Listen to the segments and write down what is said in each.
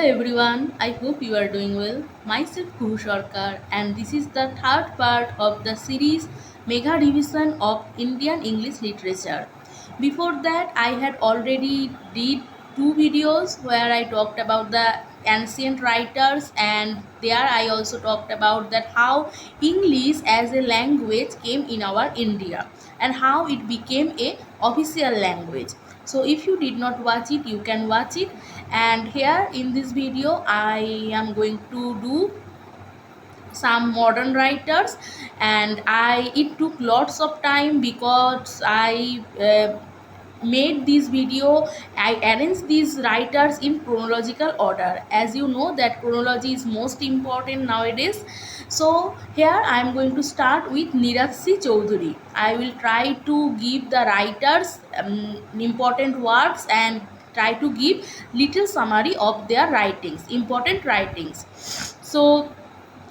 everyone, I hope you are doing well. Myself Kuhu Sarkar, and this is the third part of the series Mega Revision of Indian English Literature. Before that, I had already did two videos where I talked about the ancient writers, and there I also talked about that how English as a language came in our India and how it became a official language. So if you did not watch it, you can watch it. And here in this video I am going to do some modern writers, and I it took lots of time because I made this video. I arranged these writers in chronological order. As you know that chronology is most important nowadays. So here I am going to start with Neeraj C. Chowdhury. I will try to give the writers important works and try to give little summary of their writings, important writings. So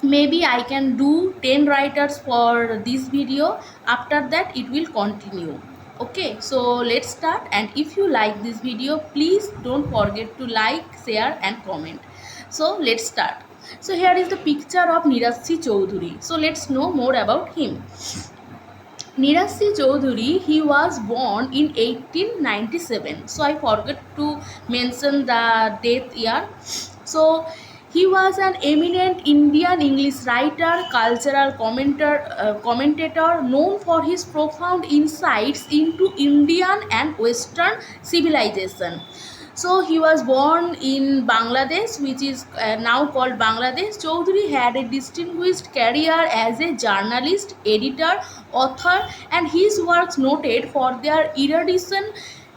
maybe I can do 10 writers for this video. After that it will continue. Okay, so let's start, and if you like this video, please don't forget to like, share and comment. So let's start. So here is the picture of Neeraj C. Chowdhury. So let's know more about him. Neeraj C. Chowdhury, he was born in 1897. So I forgot to mention the death year. So he was an eminent Indian English writer, cultural commentator known for his profound insights into Indian and Western civilization. So he was born in Bangladesh, which is now called Bangladesh. Chowdhury had a distinguished career as a journalist, editor, author, and his works noted for their erudition,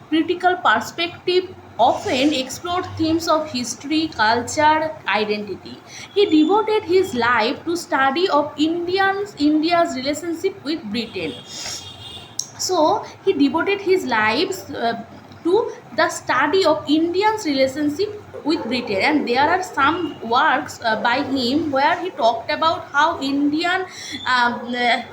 critical perspective, often explored themes of history, culture, identity. He devoted his life to study of India's relationship with Britain. So he devoted his lives to the study of Indians' relationship with Britain, and there are some works by him where he talked about how Indian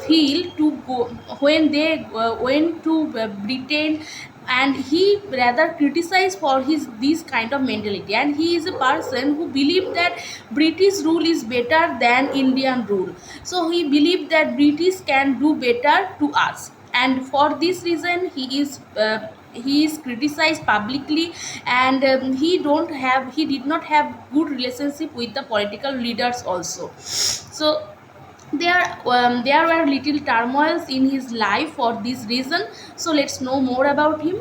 feel to go when they went to Britain, and he rather criticized for his this kind of mentality, and he is a person who believed that British rule is better than Indian rule. So he believed that British can do better to us, and for this reason he is criticized publicly, and he did not have good relationship with the political leaders also. So there were little turmoils in his life for this reason. So let's know more about him.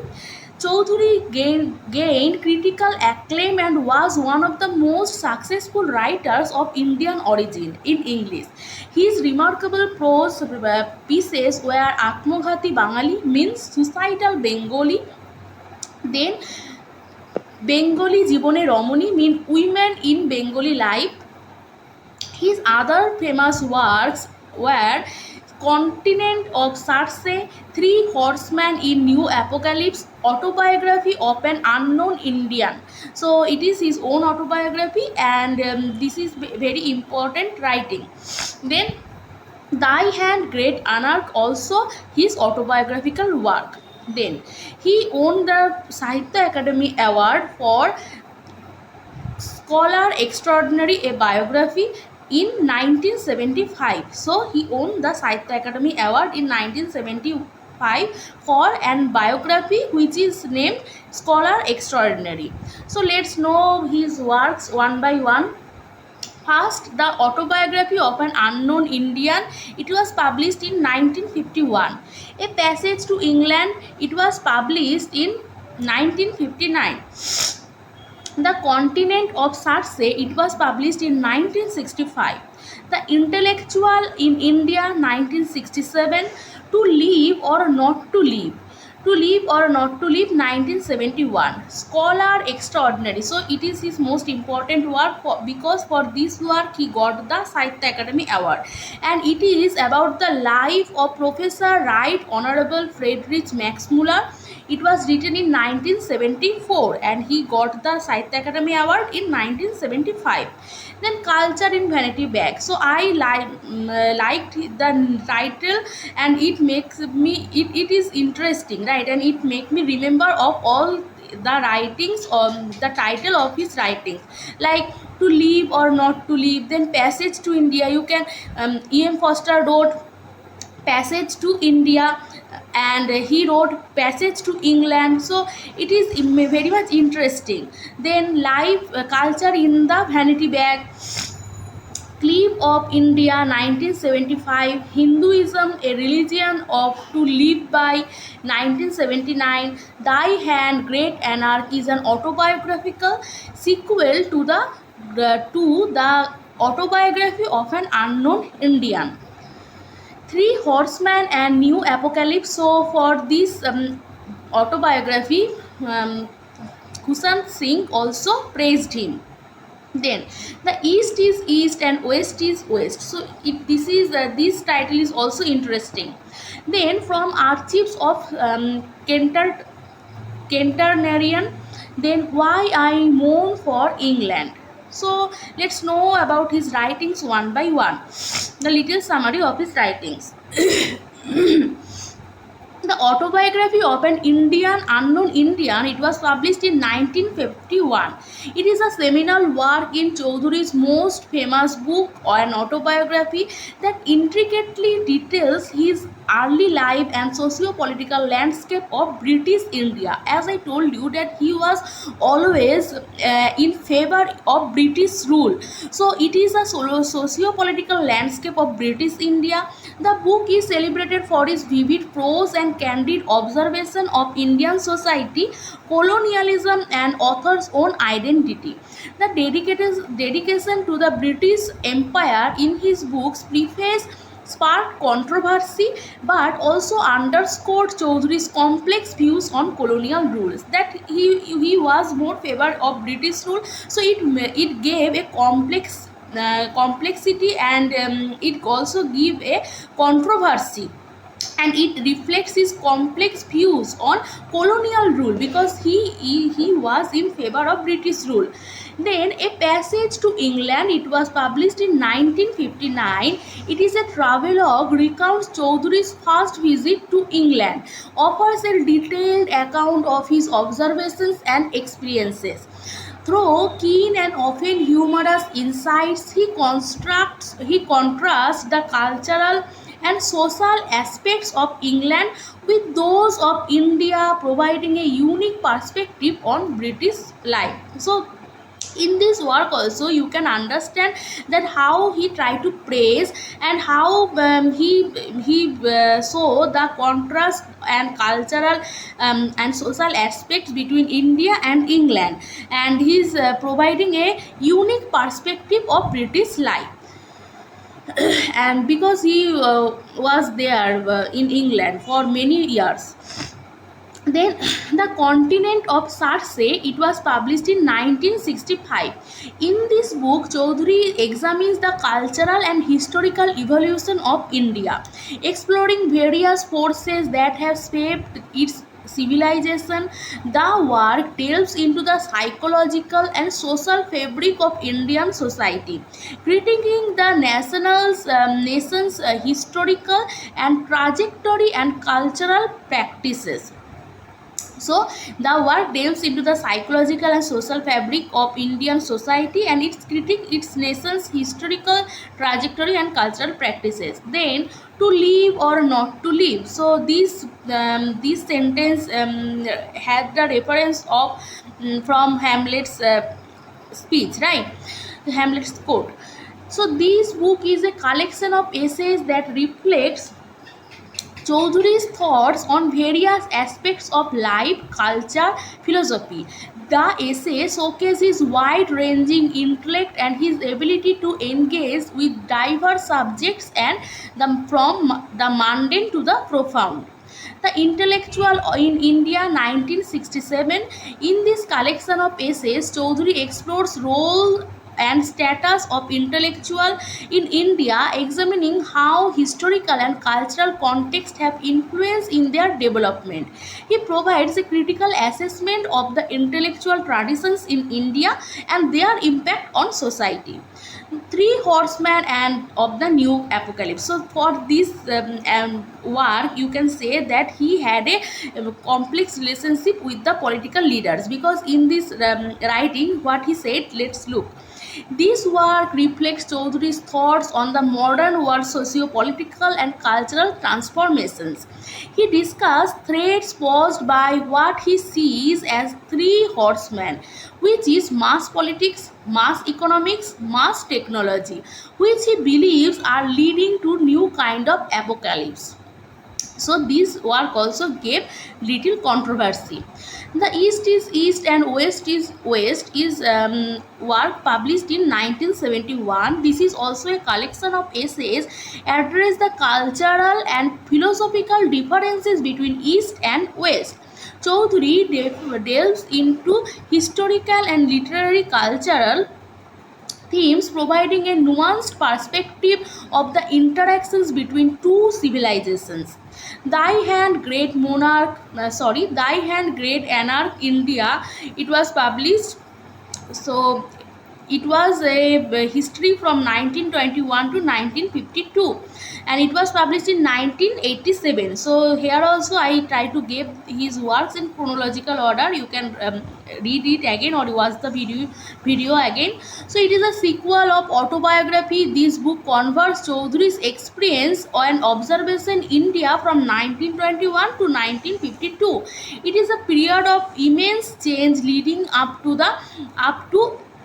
Chowdhury gained critical acclaim and was one of the most successful writers of Indian origin in English. His remarkable prose pieces were Atmoghati Bangali, means suicidal Bengali, then Bengali Jibone Romani, mean women in Bengali life. His other famous works were Continent of Circe, Three Horsemen in New Apocalypse, Autobiography of an Unknown Indian. So it is his own autobiography, and this is very important writing. Then Thy Hand Great Anarch, also his autobiographical work. Then he won the Sahitya Academy Award for Scholar Extraordinary, a biography, in 1975. So he won the Sahitya Academy Award in 1975 for an biography which is named Scholar Extraordinary. So let's know his works one by one. First, the Autobiography of an Unknown Indian. It was published in 1951. A Passage to England. It was published in 1959. The Continent of Circe, it was published in 1965. The Intellectual in India, 1967. To Live or Not to Live. To Live or Not to Live, 1971. Scholar Extraordinary. So it is his most important work because for this work he got the Sahitya Academy Award. And it is about the life of Professor Right Honorable Friedrich Max Muller. It was written in 1974 and he got the Sahitya Academy Award in 1975. Then Culture in Vanity Bag. So I liked the title, and it makes me it is interesting, right? And it make me remember of all the writings, the title of his writings, like To Live or Not to Live, then Passage to India. You can E.M. Foster wrote Passage to India, and he wrote Passage to England. So it is very much interesting. Then Life, Culture in the Vanity Bag, Clip of India 1975, Hinduism, a religion of to live by 1979, Thy Hand, Great Anarchy is an autobiographical sequel to the autobiography of an unknown Indian. Three Horsemen and New Apocalypse. So for this autobiography, um, Kusan Singh also praised him. Then the East is East and West is West. So this title is also interesting. Then from Archives of Canternarian, then Why I Mourn for England. So let's know about his writings one by one. The little summary of his writings. The Autobiography of an Unknown Indian, it was published in 1951. It is a seminal work in Chowdhury's most famous book, or an autobiography that intricately details his early life and socio-political landscape of British India. As I told you that he was always in favor of British rule. So it is a socio-political landscape of British India. The book is celebrated for its vivid prose and candid observation of Indian society, colonialism, and author's own identity. The dedication to the British Empire in his book's preface sparked controversy, but also underscored Chowdhury's complex views on colonial rules. That he was more favor of British rule, so it gave a complexity, and it also give a controversy, and it reflects his complex views on colonial rule, because he was in favor of British rule. Then A Passage to England, it was published in 1959. It is a travelogue, recounts Chowdhury's first visit to England, offers a detailed account of his observations and experiences. Through keen and often humorous insights, he contrasts the cultural and social aspects of England with those of India, providing a unique perspective on British life. So in this work also you can understand that how he tried to praise, and how he saw the contrast and cultural and social aspects between India and England, and he is providing a unique perspective of British life. And because he was there in England for many years. Then The Continent of Cersei, it was published in 1965. In this book, Chowdhury examines the cultural and historical evolution of India, exploring various forces that have shaped its civilization. The work delves into the psychological and social fabric of Indian society, critiquing the nation's historical and trajectory and cultural practices. So the work delves into the psychological and social fabric of Indian society, and its critique its nation's historical trajectory and cultural practices. Then To Live or Not to Live. So this sentence had the reference of from Hamlet's speech, right? Hamlet's quote. So this book is a collection of essays that reflects Chowdhury's thoughts on various aspects of life, culture, philosophy. The essay showcases his wide-ranging intellect and his ability to engage with diverse subjects, and from the mundane to the profound. The Intellectual in India 1967. In this collection of essays, Chowdhury explores role and status of intellectual in India, examining how historical and cultural context have influence in their development. He provides a critical assessment of the intellectual traditions in India and their impact on society. three horsemen and of the new apocalypse. So for this work, you can say that he had a complex relationship with the political leaders, because in this writing what he said, let's look. This work reflects Chaudhary's thoughts on the modern world socio-political and cultural transformations. He discussed threats posed by what he sees as three horsemen, which is mass politics, mass economics, mass technology, which he believes are leading to new kind of apocalypse. So this work also gave little controversy. The East is East and West is West is work published in 1971. This is also a collection of essays address the cultural and philosophical differences between East and West. Chaudhary delves into historical and literary cultural themes, providing a nuanced perspective of the interactions between two civilizations. Thy Hand Great Monarch, Thy Hand Great Anarch India. It was published. So it was a history from 1921 to 1952, and it was published in 1987. So here also I try to give his works in chronological order. You can read it again or watch the video again. So it is a sequel of autobiography. This book converts Chaudhary's experience and observation in India from 1921 to 1952. It is a period of immense change leading up to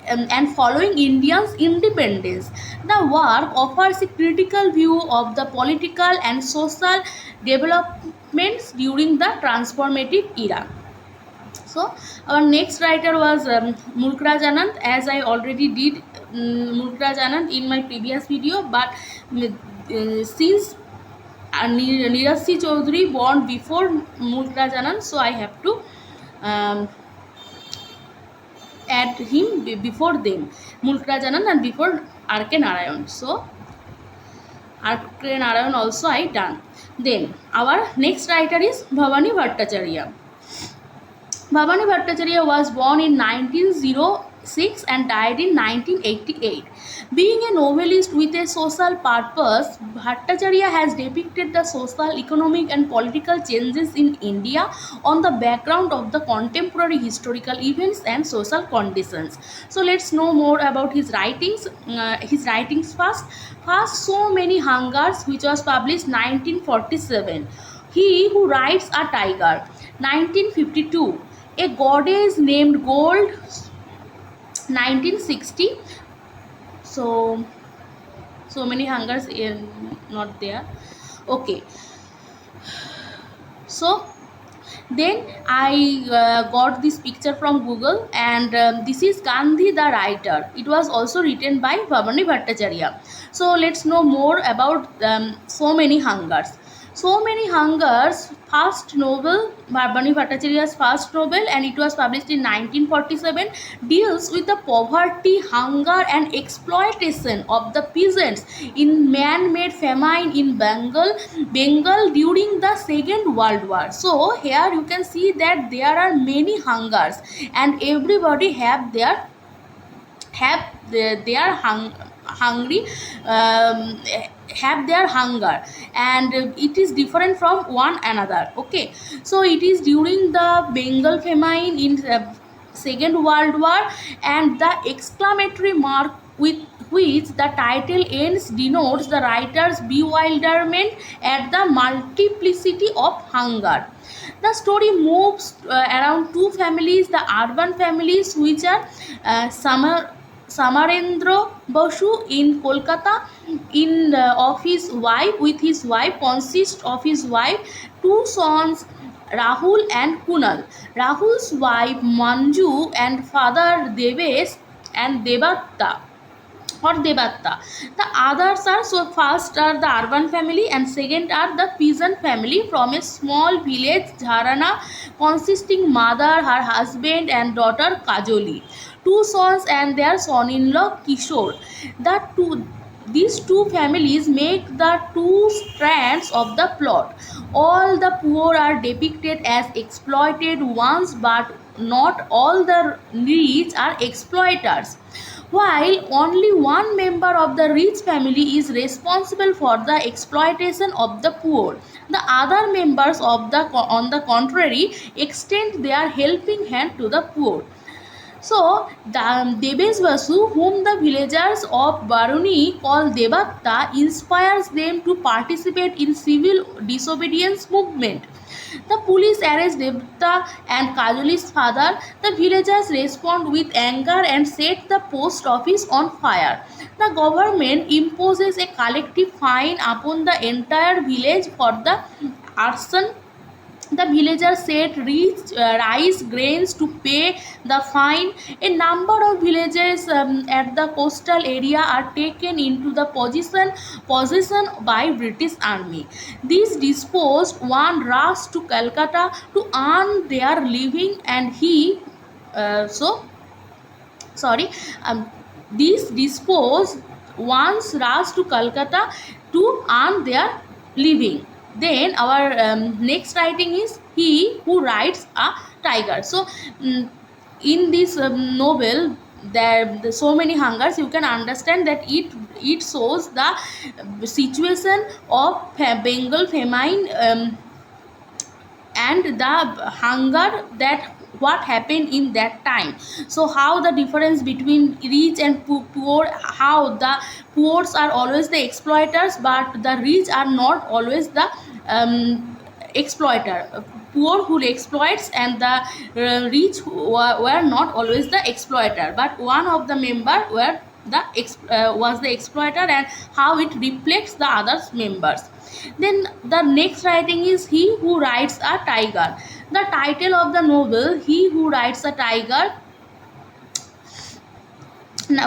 and following India's independence. The work offers a critical view of the political and social developments during the transformative era. So our next writer was Mulkraj Anand, as I already did Mulkraj Anand in my previous video, but since Neeraj C. Chaudhary born before Mulkraj Anand, so I have to add him before them, Mulkraj Anand, and before R.K. Narayan. So R.K. Narayan also I done. Then our next writer is Bhavani Bhattacharya. Bhavani Bhattacharya was born in 1906 and died in 1988. Being a novelist with a social purpose, Bhattacharya has depicted the social, economic and political changes in India on the background of the contemporary historical events and social conditions. So let's know more about his writings. First. So Many Hungers, which was published 1947. He Who Rides a Tiger, 1952. A Goddess Named Gold, 1960. So Many Hungers not there. Okay. So then I got this picture from Google, and this is Gandhi the writer. It was also written by Bhavani Bhattacharya. So let's know more about So Many Hungers. So Many Hungers, first novel, Bhavani Bhattacharya's first novel, and it was published in 1947, deals with the poverty, hunger and exploitation of the peasants in man-made famine in Bengal during the Second World War. So here you can see that there are many hungers, and everybody have their hungry have their hunger, and it is different from one another. Okay, so it is during the Bengal famine in Second World War, and the exclamatory mark with which the title ends denotes the writer's bewilderment at the multiplicity of hunger. The story moves around two families, the urban families, which are Samarendra Basu in Kolkata, of his wife, with his wife, consists of his wife, two sons, Rahul and Kunal. Rahul's wife Manju and father Devesh and Devatta. The others are, so first are the urban family and second are the peasant family from a small village Jharana, consisting mother, her husband and daughter Kajoli, two sons and their son-in-law Kishore. These two families make the two strands of the plot. All the poor are depicted as exploited ones, but not all the rich are exploiters. while only one member of the rich family is responsible for the exploitation of the poor. The other members of the on the contrary extend their helping hand to the poor. So, the Debesh Basu, whom the villagers of Baruni call Devatta, inspires them to participate in civil disobedience movement. The police arrest Devta and Kajoli's father. The villagers respond with anger and set the post office on fire. The government imposes a collective fine upon the entire village for the arson. The villagers set rice grains to pay the fine. A number of villages at the coastal area are taken into the possession by British Army. These disposed one rushed to Calcutta to earn their living, and he so sorry these disposed once rushed to Calcutta to earn their living. Then our next writing is He Who Rides a Tiger. So in this novel there so many hungers, you can understand that it shows the situation of Bengal famine, and the hunger, that what happened in that time. So how the difference between rich and poor, how the poors are always the exploiters but the rich are not always the exploiter. Poor who exploits and the rich were not always the exploiter, but one of the member were was the exploiter, and how it reflects the other members. Then the next writing is He Who Rides a Tiger. The title of the novel He Who Rides a Tiger,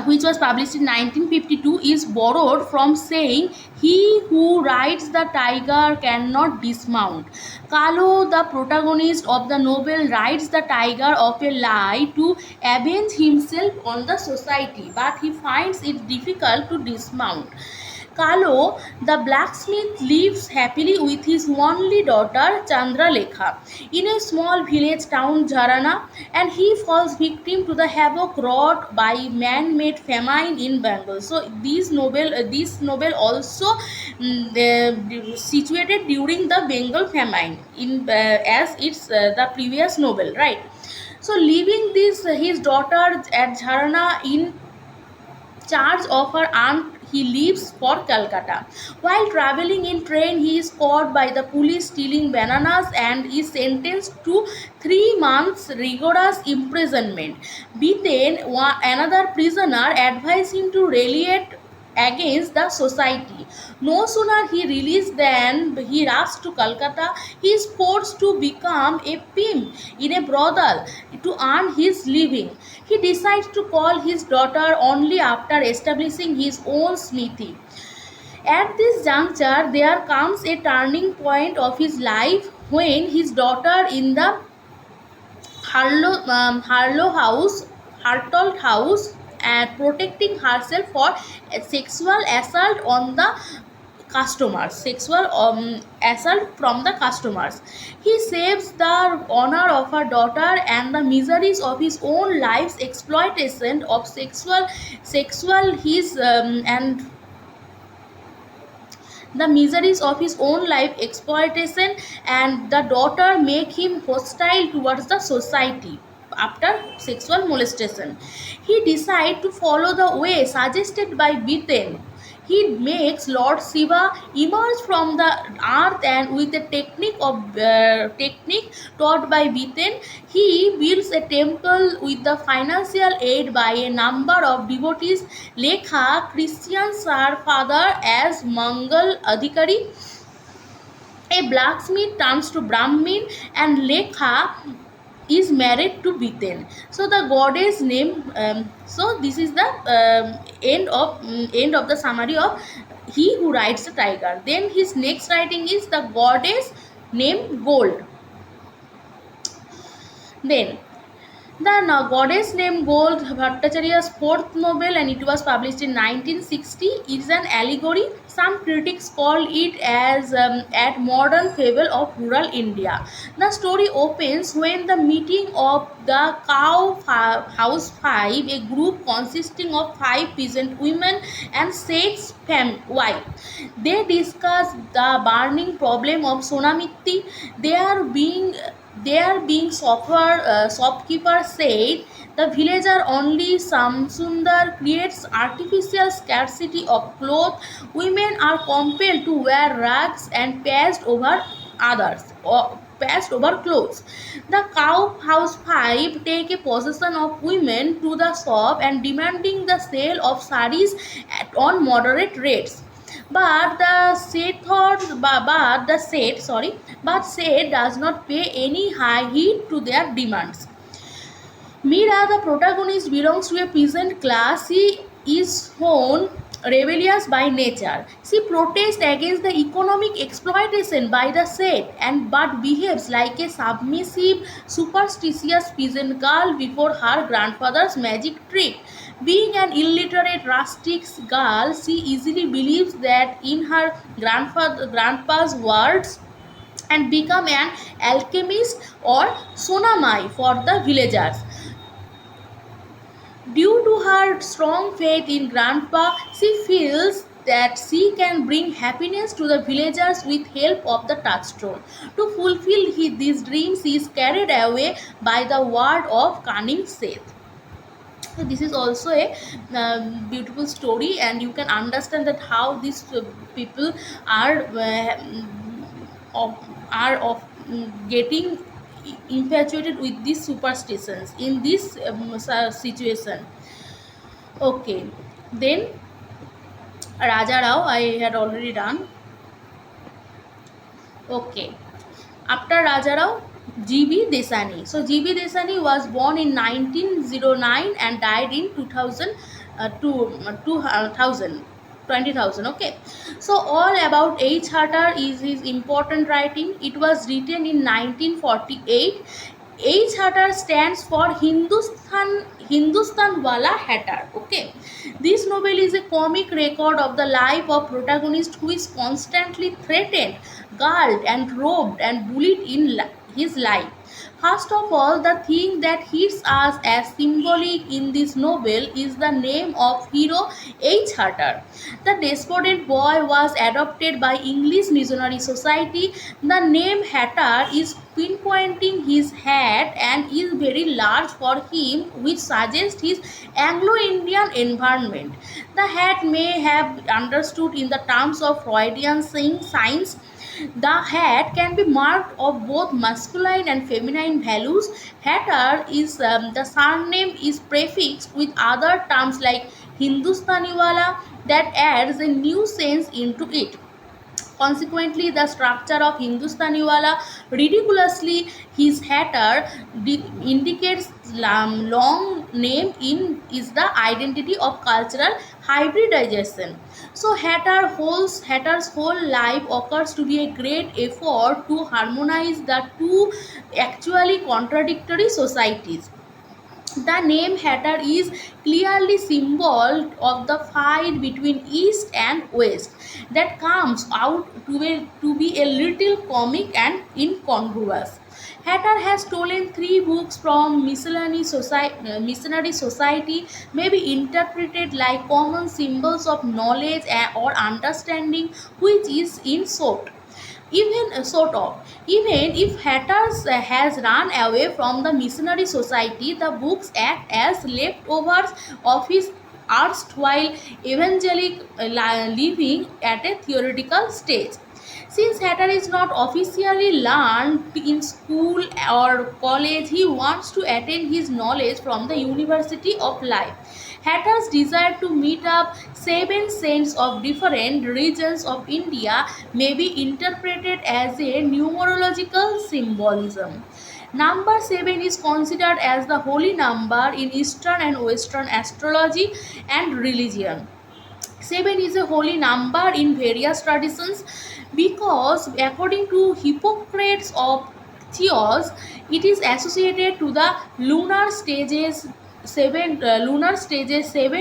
which was published in 1952, is borrowed from saying he who rides the tiger cannot dismount. Kalo, the protagonist of the novel, rides the tiger of a lie to avenge himself on the society, but he finds it difficult to dismount. Kalo, the blacksmith, lives happily with his only daughter Chandralekha in a small village town Jharana, and he falls victim to the havoc wrought by man-made famine in Bengal. So this novel also situated during the Bengal famine in as it's the previous novel, right? So leaving this his daughter at Jharana in charge of her aunt, he leaves for Calcutta. While traveling in train, he is caught by the police stealing bananas and is sentenced to 3 months rigorous imprisonment. Bitten, another prisoner advised him to retaliate against the society. No sooner he released than he rushed to Calcutta. He is forced to become a pimp in a brothel to earn his living. He decides to call his daughter only after establishing his own smithy. At this juncture, there comes a turning point of his life when his daughter in the Hartold house, and protecting herself for sexual assault on the customers, sexual assault from the customers. He saves the honor of her daughter and the miseries of his own life's exploitation of sexual his and the miseries of his own life exploitation, and the daughter make him hostile towards the society. After sexual molestation, he decides to follow the way suggested by Bitten. He makes Lord Shiva emerge from the earth, and with the technique taught by Bitten, he builds a temple with the financial aid by a number of devotees. Lekha Christians her father as Mangal Adhikari. A blacksmith turns to Brahmin, and Lekha is married to Bitten. So the goddess name. So this is the end of the summary of He Who Rides the Tiger. Then his next writing is the goddess named Gold. Then The goddess named Gold, Bhattacharya's fourth novel, and it was published in 1960, is an allegory. Some critics call it as at modern fable of rural India. The story opens when the meeting of the house five, a group consisting of five peasant women and six wife. They discuss the burning problem of Sonamitti. They are being shopkeeper said the villager only Samsundar creates artificial scarcity of clothes. Women are compelled to wear rags and passed over clothes. The cow housewife take a possession of women to the shop and demanding the sale of sarees on moderate rates. But the Seth thought, but the Seth, sorry, but Seth does not pay any high heed to their demands. Mira, the protagonist, belongs to a peasant class. She is shown rebellious by nature. She protests against the economic exploitation by the state and but behaves like a submissive, superstitious peasant girl before her grandfather's magic trick. Being an illiterate rustic girl, she easily believes that in her grandpa's words and become an alchemist or sonamai for the villagers. Due to her strong faith in Grandpa, she feels that she can bring happiness to the villagers with help of the touchstone. To fulfill these dreams, she is carried away by the word of cunning Seth. So this is also a beautiful story, and you can understand that how these people are of getting infatuated with these superstitions in this situation. Okay, then Raja Rao I had already done. Okay, after Raja Rao, G.B. Desani. So G.B. Desani was born in 1909 and died in 2000, 2000. 20,000. Okay, so all about H. Hatter is his important writing. It was written in 1948. H. Hatter stands for Hindustan Wala Hatter. Okay, this novel is a comic record of the life of protagonist who is constantly threatened, gulled, and robbed and bullied in his life. First of all, the thing that hits us as symbolic in this novel is the name of hero H. Hatter. The desperate boy was adopted by English Missionary Society. The name Hatter is pinpointing his hat and is very large for him, which suggests his Anglo-Indian environment. The hat may have understood in the terms of Freudian science. The hat can be marked of both masculine and feminine values. Hatter is the surname is prefixed with other terms like Hindustaniwala that adds a new sense into it. Consequently, the structure of Hindustaniwala, ridiculously his hatter, indicates long name in is the identity of cultural hybridization. So Hatter's whole life occurs to be a great effort to harmonize the two actually contradictory societies. The name Hatter is clearly symbol of the fight between East and West that comes out to be a little comic and incongruous. Hatter has stolen three books from missionary society, may be interpreted like common symbols of knowledge or understanding, which is in short. Even if Hatters has run away from the missionary society, the books act as leftovers of his erstwhile evangelic living at a theoretical stage. Since Hatter is not officially learned in school or college, he wants to attain his knowledge from the University of Life. Hatter's desire to meet up seven saints of different regions of India may be interpreted as a numerological symbolism. Number 7 is considered as the holy number in Eastern and Western astrology and religion. 7 is a holy number in various traditions because according to Hippocrates of Theos, it is associated to the lunar stages, seven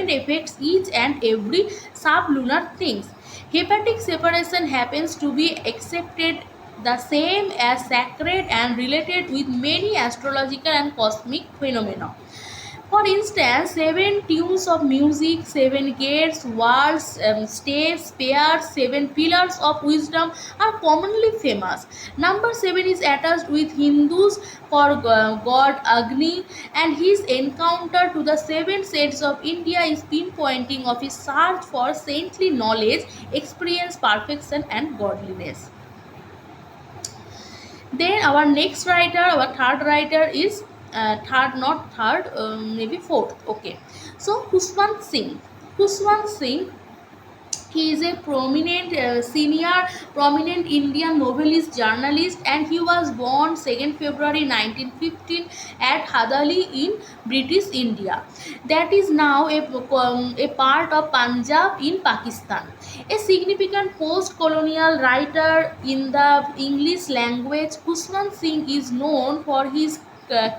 affects each and every sublunar things. Hepatic separation happens to be accepted the same as sacred and related with many astrological and cosmic phenomena. For instance, seven tunes of music, seven gates, walls, steps, pairs, seven pillars of wisdom are commonly famous. Number seven is attached with Hindus for god Agni, and his encounter to the seven saints of India is pinpointing of his search for saintly knowledge, experience, perfection, and godliness. Then our next writer, our third writer is third, not third, maybe fourth. Okay, so Khushwant Singh. Khushwant Singh, he is a prominent Indian novelist, journalist, and he was born 2nd February 1915 at Hadali in British India. That is now a part of Punjab in Pakistan. A significant post-colonial writer in the English language, Khushwant Singh is known for his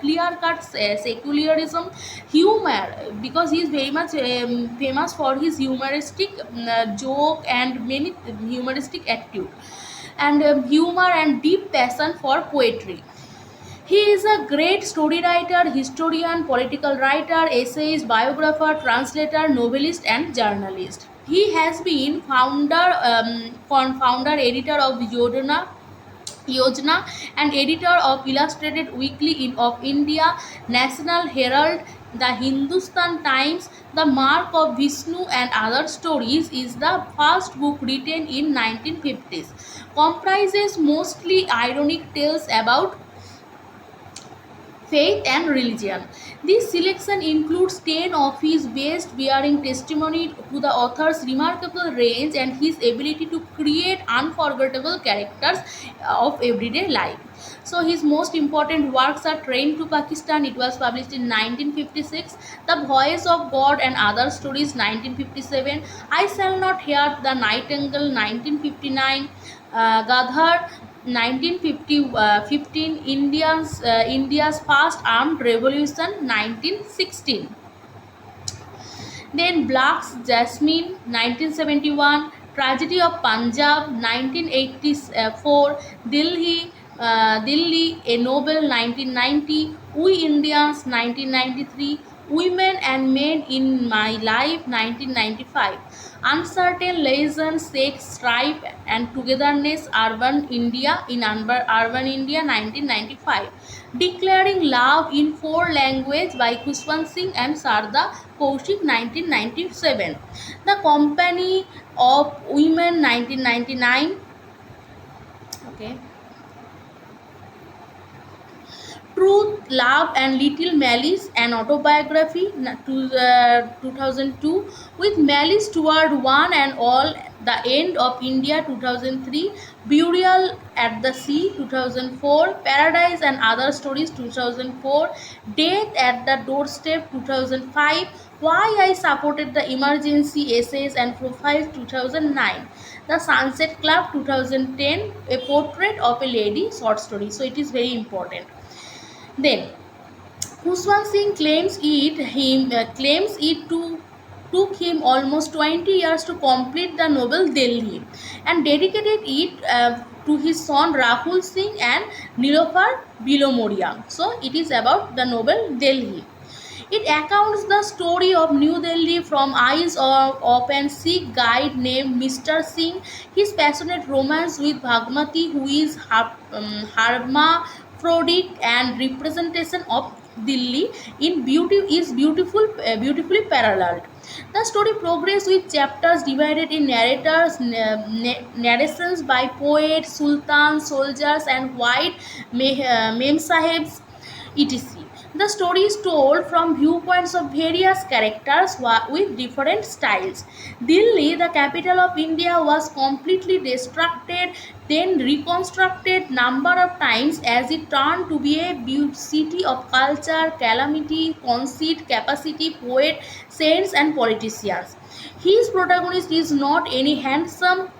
clear-cut secularism, humor, because he is very much famous for his humoristic joke and many humoristic attitude, and humor and deep passion for poetry. He is a great story writer, historian, political writer, essayist, biographer, translator, novelist, and journalist. He has been founder, editor of Yojana and editor of Illustrated Weekly of India, National Herald, the Hindustan Times, The Mark of Vishnu and Other Stories is the first book written in 1950s. Comprises mostly ironic tales about faith and religion. This selection includes 10 of his best, bearing testimony to the author's remarkable range and his ability to create unforgettable characters of everyday life. So his most important works are Train to Pakistan, it was published in 1956, The Voice of God and Other Stories 1957, I Shall Not Hear the Nightingale 1959, Gadhar 1915, India's First Armed Revolution 1916. Then Black's Jasmine 1971, Tragedy of Punjab 1984, Delhi a Nobel 1990, We Indians 1993, Women and Men in My Life 1995, Uncertain Legends, Sex, Strife and Togetherness, Urban India 1995, Declaring Love in Four Languages by Khushwant Singh and Sarda Kaushik 1997, The Company of Women 1999. Okay. Truth, Love and Little Malice, an autobiography, 2002, with Malice Toward One and All, The End of India 2003, Burial at the Sea 2004, Paradise and Other Stories 2004, Death at the Doorstep 2005, Why I Supported the Emergency Essays and Profiles 2009, The Sunset Club 2010, A Portrait of a Lady short story. So it is very important. Then Khushwant Singh claims it took him almost 20 years to complete the novel Delhi, and dedicated it to his son Rahul Singh and Nilofar Bilomoria. So it is about the novel Delhi. It accounts the story of New Delhi from eyes of an Sikh guide named Mr. Singh, his passionate romance with Bhagmati, who is hermaphrodite, and representation of Delhi in beautifully paralleled. The story progresses with chapters divided in narrations by poets, sultans, soldiers, and white memsahebs, etc. The story is told from viewpoints of various characters with different styles. Delhi, the capital of India, was completely destructed, then reconstructed number of times as it turned to be a city of culture, calamity, conceit, capacity, poet, saints, and politicians. His protagonist is not any handsome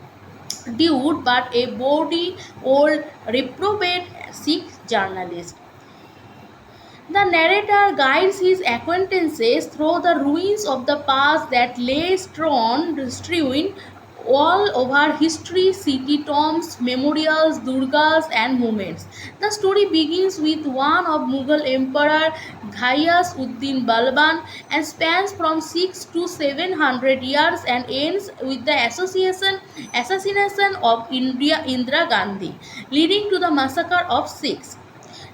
dude but a body old reprobate Sikh journalist. The narrator guides his acquaintances through the ruins of the past that lay strewn all over history, city tombs, memorials, durgas, and monuments. The story begins with one of Mughal Emperor Ghayas Uddin Balban and spans from 6 to 700 years and ends with the assassination of Indira Gandhi, leading to the massacre of Sikhs.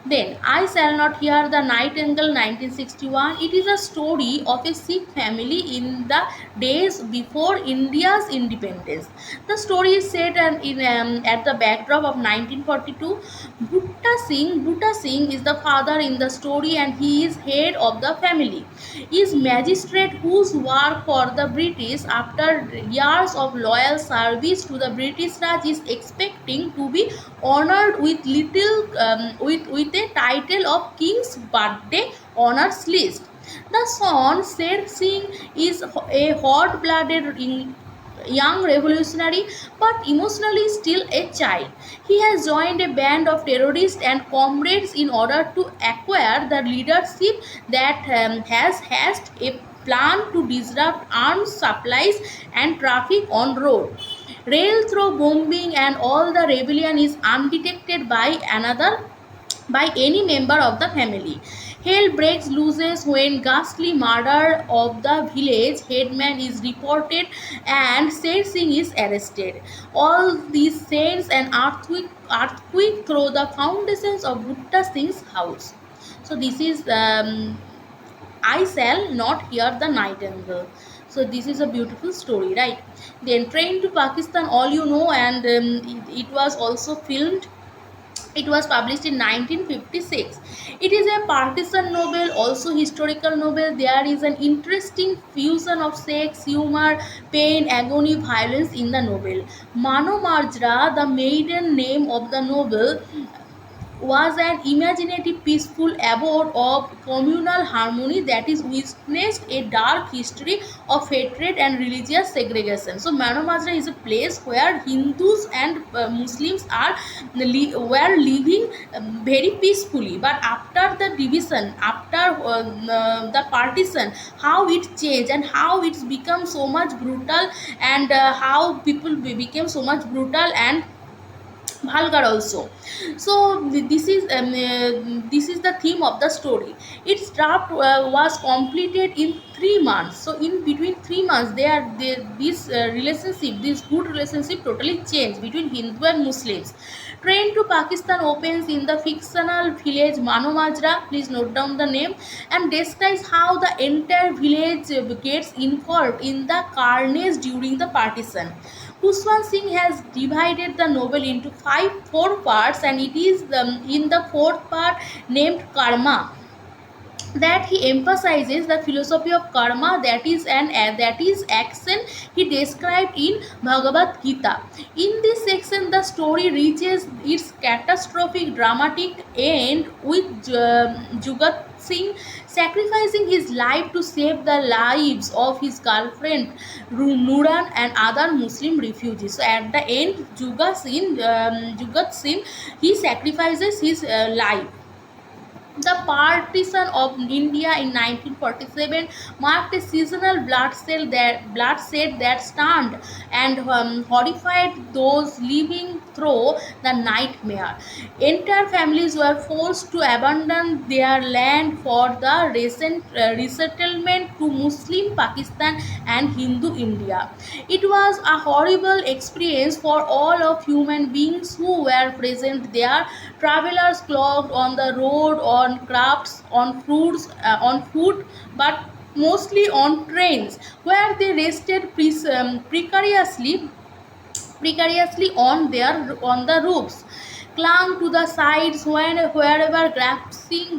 Then, I Shall Not Hear the Nightingale 1961. It is a story of a Sikh family in the days before India's independence. The story is set at the backdrop of 1942. Butta Singh is the father in the story and he is head of the family. He is magistrate whose work for the British after years of loyal service to the British Raj is expecting to be honored with with a title of King's Birthday Honours List. The son Sher Singh is a hot-blooded young revolutionary but emotionally still a child. He has joined a band of terrorists and comrades in order to acquire the leadership that has hatched a plan to disrupt arms supplies and traffic on road. Rail through bombing and all the rebellion is undetected by any member of the family. Hell breaks loose when ghastly murder of the village headman is reported and Sher Singh is arrested. All these sends an earthquake through the foundations of Butta Singh's house. So this is I Shall Not Hear the Nightingale. So this is a beautiful story, right? Then Train to Pakistan, all you know, and it was also filmed. It was published in 1956. It is a partisan novel, also historical novel. There is an interesting fusion of sex, humor, pain, agony, violence in the novel. Mano Marjra, the maiden name of the novel, was an imaginative peaceful abode of communal harmony that is witnessed a dark history of hatred and religious segregation. So Manomajra is a place where Hindus and Muslims were living very peacefully, but after the division, after the partition, how it changed and how it's become so much brutal, and how people became so much brutal and vulgar also. So this is the theme of the story. Its draft was completed in 3 months. So in between 3 months this relationship, this good relationship totally changed between Hindu and Muslims. Train to Pakistan opens in the fictional village Manomajra, please note down the name, and describes how the entire village gets involved in the carnage during the partition. Kushwant Singh has divided the novel into four parts, and it is in the fourth part named Karma that he emphasizes the philosophy of karma, that is action he described in Bhagavad Gita. In this section, the story reaches its catastrophic dramatic end with Jugat Singh sacrificing his life to save the lives of his girlfriend Nuran and other Muslim refugees. So at the end, Jugat Singh he sacrifices his life. The partition of India in 1947 marked a seasonal bloodshed that stunned and horrified those living through the nightmare. Entire families were forced to abandon their land for the resettlement to Muslim Pakistan and Hindu India. It was a horrible experience for all of human beings who were present there. Travelers clogged on the road, on crafts, on fruits, on foot, but mostly on trains, where they rested precariously on the roofs, clung to the sides wherever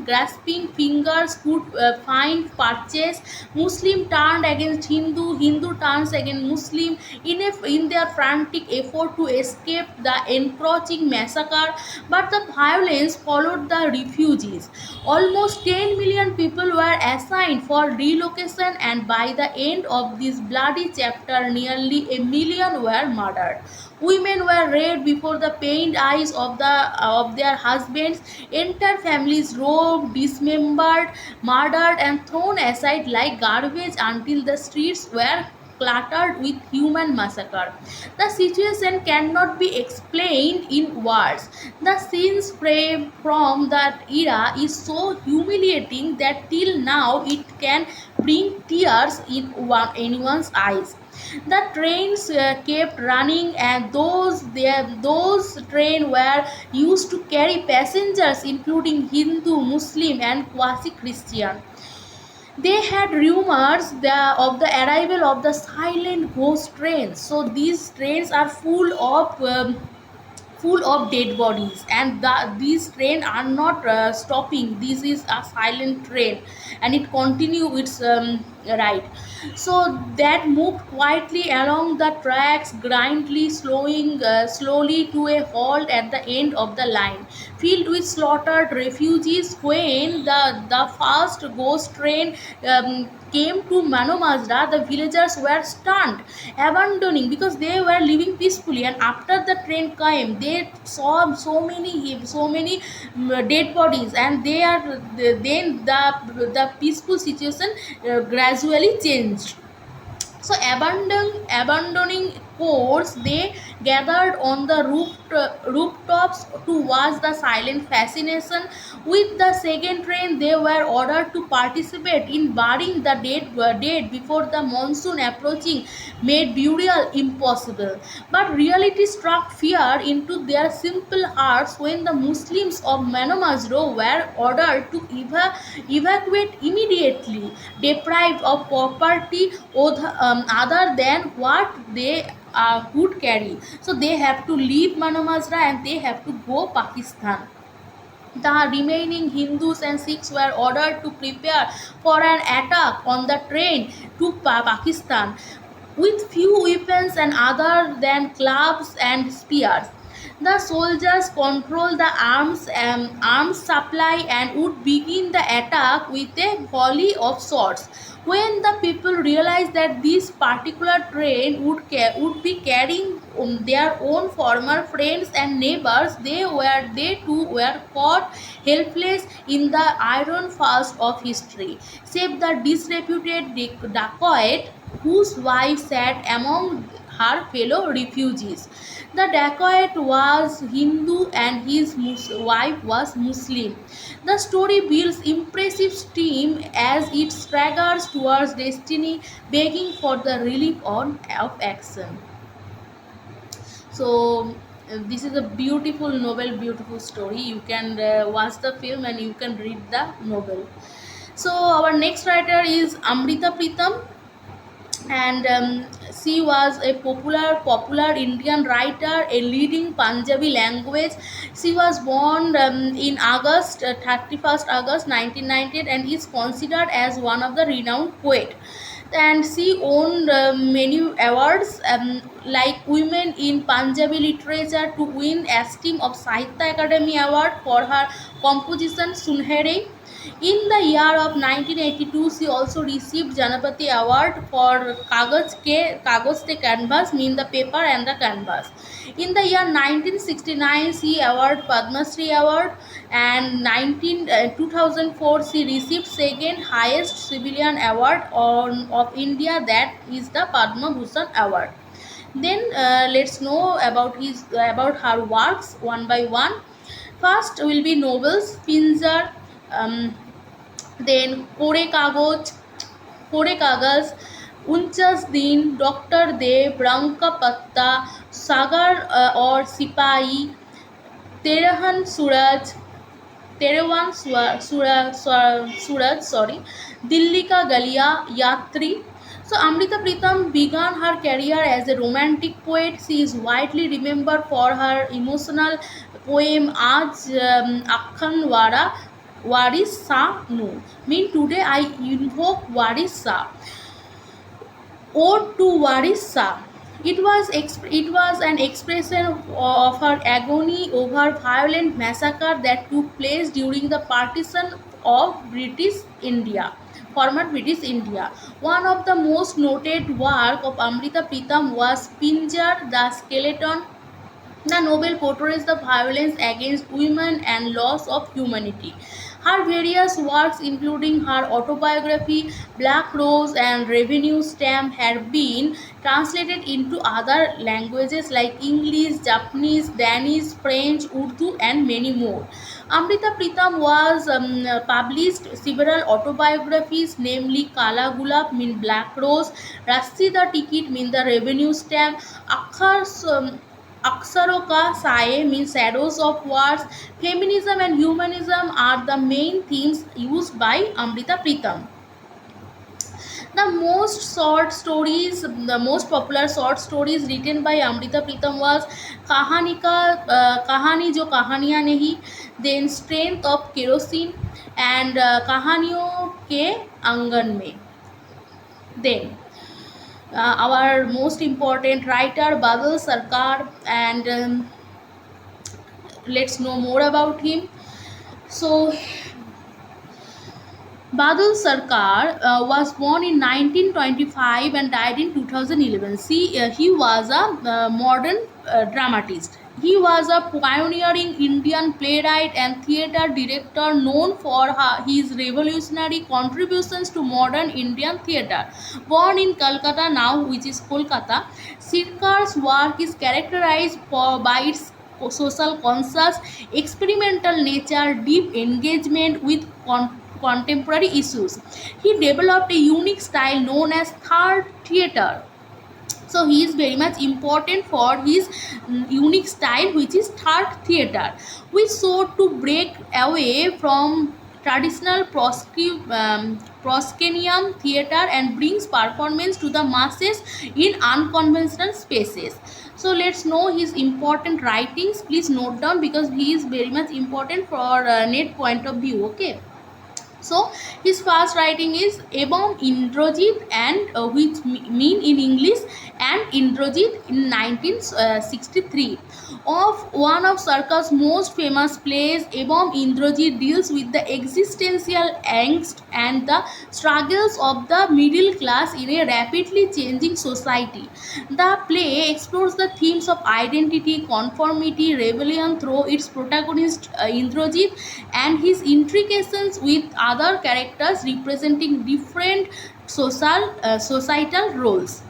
grasping fingers could find purchase. Muslim turned against Hindu, Hindu turns against Muslim in their frantic effort to escape the encroaching massacre. But the violence followed the refugees. Almost 10 million people were assigned for relocation, and by the end of this bloody chapter, nearly a million were murdered. Women were raped before the pained eyes of their husbands. Entire families robbed, dismembered, murdered, and thrown aside like garbage until the streets were cluttered with human massacre. The situation cannot be explained in words. The scenes from that era is so humiliating that till now it can bring tears in anyone's eyes. The trains kept running, and those trains were used to carry passengers including Hindu, Muslim, and quasi Christian. They had rumors of the arrival of the silent ghost trains. So these trains are full of dead bodies, and these trains are not stopping. This is a silent train, and it continue its ride. So that moved quietly along the tracks, grindly slowly to a halt at the end of the line, filled with slaughtered refugees. When the first ghost train came to Manomazra, the villagers were stunned, abandoning, because they were living peacefully. And after the train came, they saw so many dead bodies, and then the peaceful situation gradually changed. So abandoning course, they gathered on the rooftops to watch the silent fascination. With the second train, they were ordered to participate in burying the dead before the monsoon approaching made burial impossible. But reality struck fear into their simple hearts when the Muslims of Manomazro were ordered to evacuate immediately, deprived of property other than what they could carry. So they have to leave Manomazra and they have to go Pakistan. The remaining Hindus and Sikhs were ordered to prepare for an attack on the train to Pakistan with few weapons and other than clubs and spears. The soldiers controlled the arms supply and would begin the attack with a volley of shots. When the people realized that this particular train would be carrying their own former friends and neighbors, they too were caught helpless in the iron fast of history, save the disreputed dacoit whose wife sat among her fellow refugees. The dacoit was Hindu and his wife was Muslim. The story builds impressive steam as it staggers towards destiny, begging for the relief of action. So this is a beautiful novel, beautiful story. You can watch the film and you can read the novel. So our next writer is Amrita Pritam, and she was a popular Indian writer, a leading Punjabi language. She was born in August 31st August 1998 and is considered as one of the renowned poet. And she won many awards like Women in Punjabi Literature to win esteem of Sahitya Academy Award for her composition Sunhere. In the year of 1982, she also received Janapati Award for Kagaz Ke Canvas, mean the paper and the canvas. In the year 1969, she awarded Padma Shri Award, and 2004 she received second highest civilian award of India, that is the Padma Bhushan Award. Then let's know about her works one by one. First will be novels, Pinjar, then Kore Kagaz, Unchas Din, Dr. Dev, Ranka Patta, Sagar or Sipahi, Terahan Suraj, Terewan Suraj, sorry, Dilli Ka Galia, Yatri. So Amrita Pritam began her career as a romantic poet. She is widely remembered for her emotional poem Aaj Akhan Wara, Warissanu. Mean today I invoke Warissa. Ode to Warissa. It was an expression of her agony over violent massacre that took place during the partition of British India, former British India. One of the most noted work of Amrita Pritam was Pinjar, the Skeleton. The novel portrays the violence against women and loss of humanity. Her various works, including her autobiography Black Rose and Revenue Stamp, have been translated into other languages like English, Japanese, Danish, French, Urdu, and many more. Amrita Pritam was published several autobiographies, namely Kala Gulab mean Black Rose, Rassi the Ticket mean the Revenue Stamp, Aksaro Ka Saye means shadows of wars. Feminism and humanism are the main themes used by Amrita Pritam. The most popular short stories written by Amrita Pritam was Kahani Jo Kahaniyan Nahi, then Strength of Kerosene, and Kahaniyon Ke Angan Mein. Then our most important writer Badal Sarkar, and let's know more about him. So Badal Sarkar was born in 1925 and died in 2011. He was a modern dramatist. He was a pioneering Indian playwright and theatre director known for his revolutionary contributions to modern Indian theatre. Born in Calcutta now, which is Kolkata, Sarkar's work is characterized by its social conscious, experimental nature, deep engagement with contemporary issues. He developed a unique style known as third theatre. So he is very much important for his unique style, which is third theatre, which sought to break away from traditional proscenium theatre and brings performance to the masses in unconventional spaces. So let's know his important writings. Please note down because he is very much important for net point of view. Okay. So his first writing is Ebam Indrajit, and which mean in English and Indrajit in 1963. Of one of Sarkar's most famous plays, Ebam Indrajit deals with the existential angst and the struggles of the middle class in a rapidly changing society. The play explores the themes of identity, conformity, rebellion through its protagonist Indrajit and his intricacies with other characters representing different societal roles.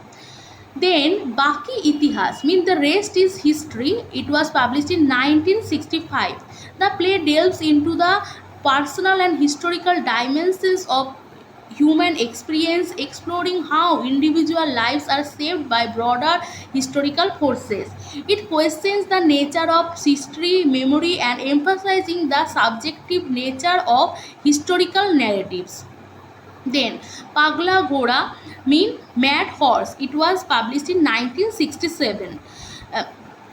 Then Baki Itihas means the rest is history. It was published in 1965. The play delves into the personal and historical dimensions of human experience, exploring how individual lives are shaped by broader historical forces. It questions the nature of history, memory, and emphasizing the subjective nature of historical narratives. Then Pagla Ghoda mean Mad Horse. It was published in 1967.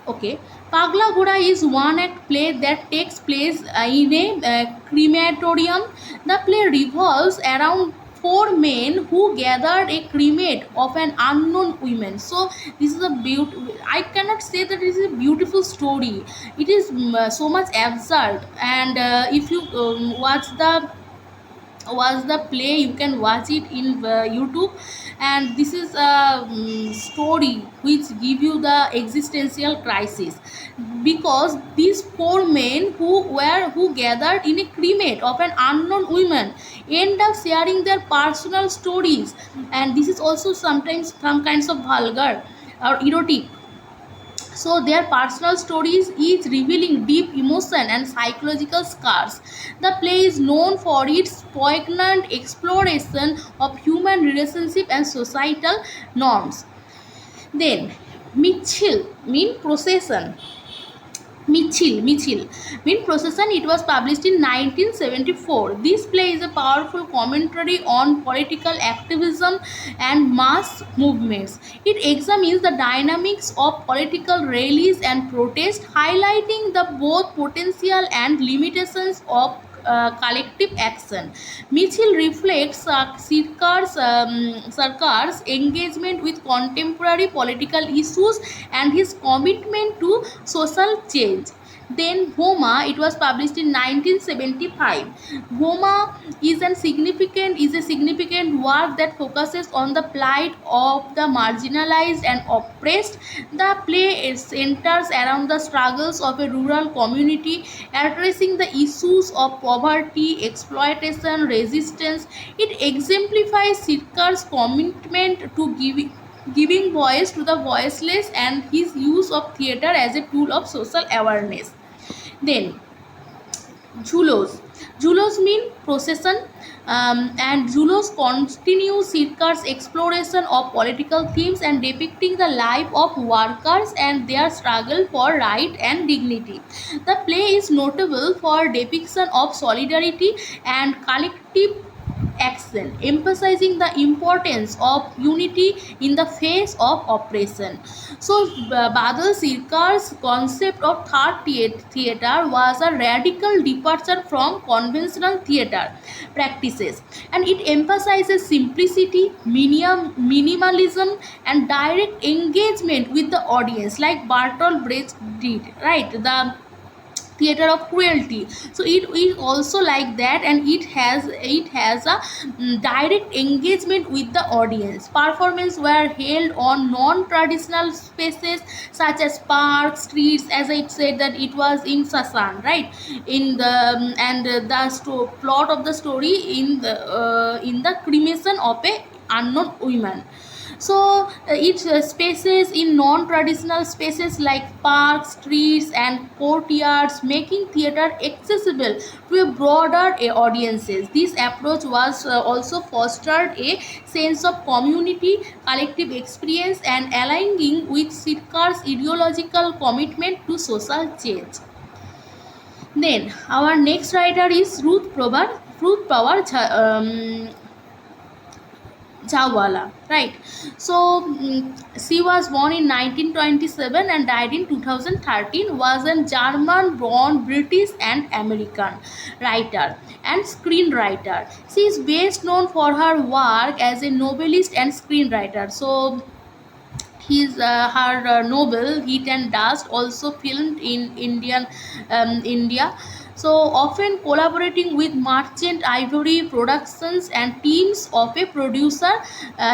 Okay. Pagla Ghoda is one act play that takes place in a crematorium. The play revolves around four men who gathered a cremate of an unknown woman. So this is a I cannot say that it is a beautiful story. It is so much absurd, and if you watch the play, you can watch it in YouTube, and this is a story which give you the existential crisis, because these four men who gathered in a cremate of an unknown woman end up sharing their personal stories, and this is also sometimes some kinds of vulgar or erotic. So their personal stories each revealing deep emotion and psychological scars. The play is known for its poignant exploration of human relationship and societal norms. Then Michil mean procession. Michil mean procession. It was published in 1974. This play is a powerful commentary on political activism and mass movements. It examines the dynamics of political rallies and protests, highlighting the both potential and limitations of collective action. Michil reflects Sarkar's engagement with contemporary political issues and his commitment to social change. Then Homa, it was published in 1975. Homa is a significant work that focuses on the plight of the marginalized and oppressed. The play centers around the struggles of a rural community, addressing the issues of poverty, exploitation, resistance. It exemplifies Sitkar's commitment to giving voice to the voiceless and his use of theatre as a tool of social awareness. Then Julos. Julos mean procession, and Julos continue Sirkar's exploration of political themes and depicting the life of workers and their struggle for right and dignity. The play is notable for depiction of solidarity and collective action, emphasizing the importance of unity in the face of oppression. So, Badal Sirkar's concept of theatre was a radical departure from conventional theatre practices, and it emphasizes simplicity, minimalism, and direct engagement with the audience, like Bertolt Brecht did, right? The theater of cruelty. So it is also like that, and it has a direct engagement with the audience. Performances were held on non-traditional spaces such as parks, streets, as I said that it was in Sasan, right? In the and the plot of the story in the cremation of a unknown woman. So it spaces in non-traditional spaces like parks, streets, and courtyards, making theatre accessible to a broader audiences. This approach was also fostered a sense of community, collective experience, and aligning with Sitkar's ideological commitment to social change. Then our next writer is Ruth Power Jawala, right? So she was born in 1927 and died in 2013. Was a German-born British and American writer and screenwriter. She is best known for her work as a novelist and screenwriter. So her novel Heat and Dust also filmed in India, so often collaborating with Merchant Ivory Productions and teams of a producer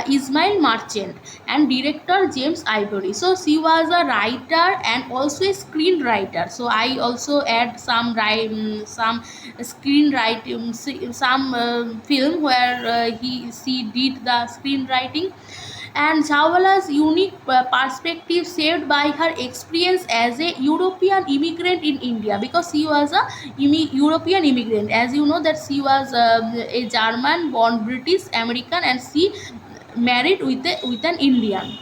Ismail Merchant and director James Ivory. So she was a writer and also a screenwriter. So I also add some some screenwriting, some film where she did the screenwriting. And Chawla's unique perspective shaped by her experience as a European immigrant in India, because she was a European immigrant. As you know that she was a German-born British American, and she married with an Indian.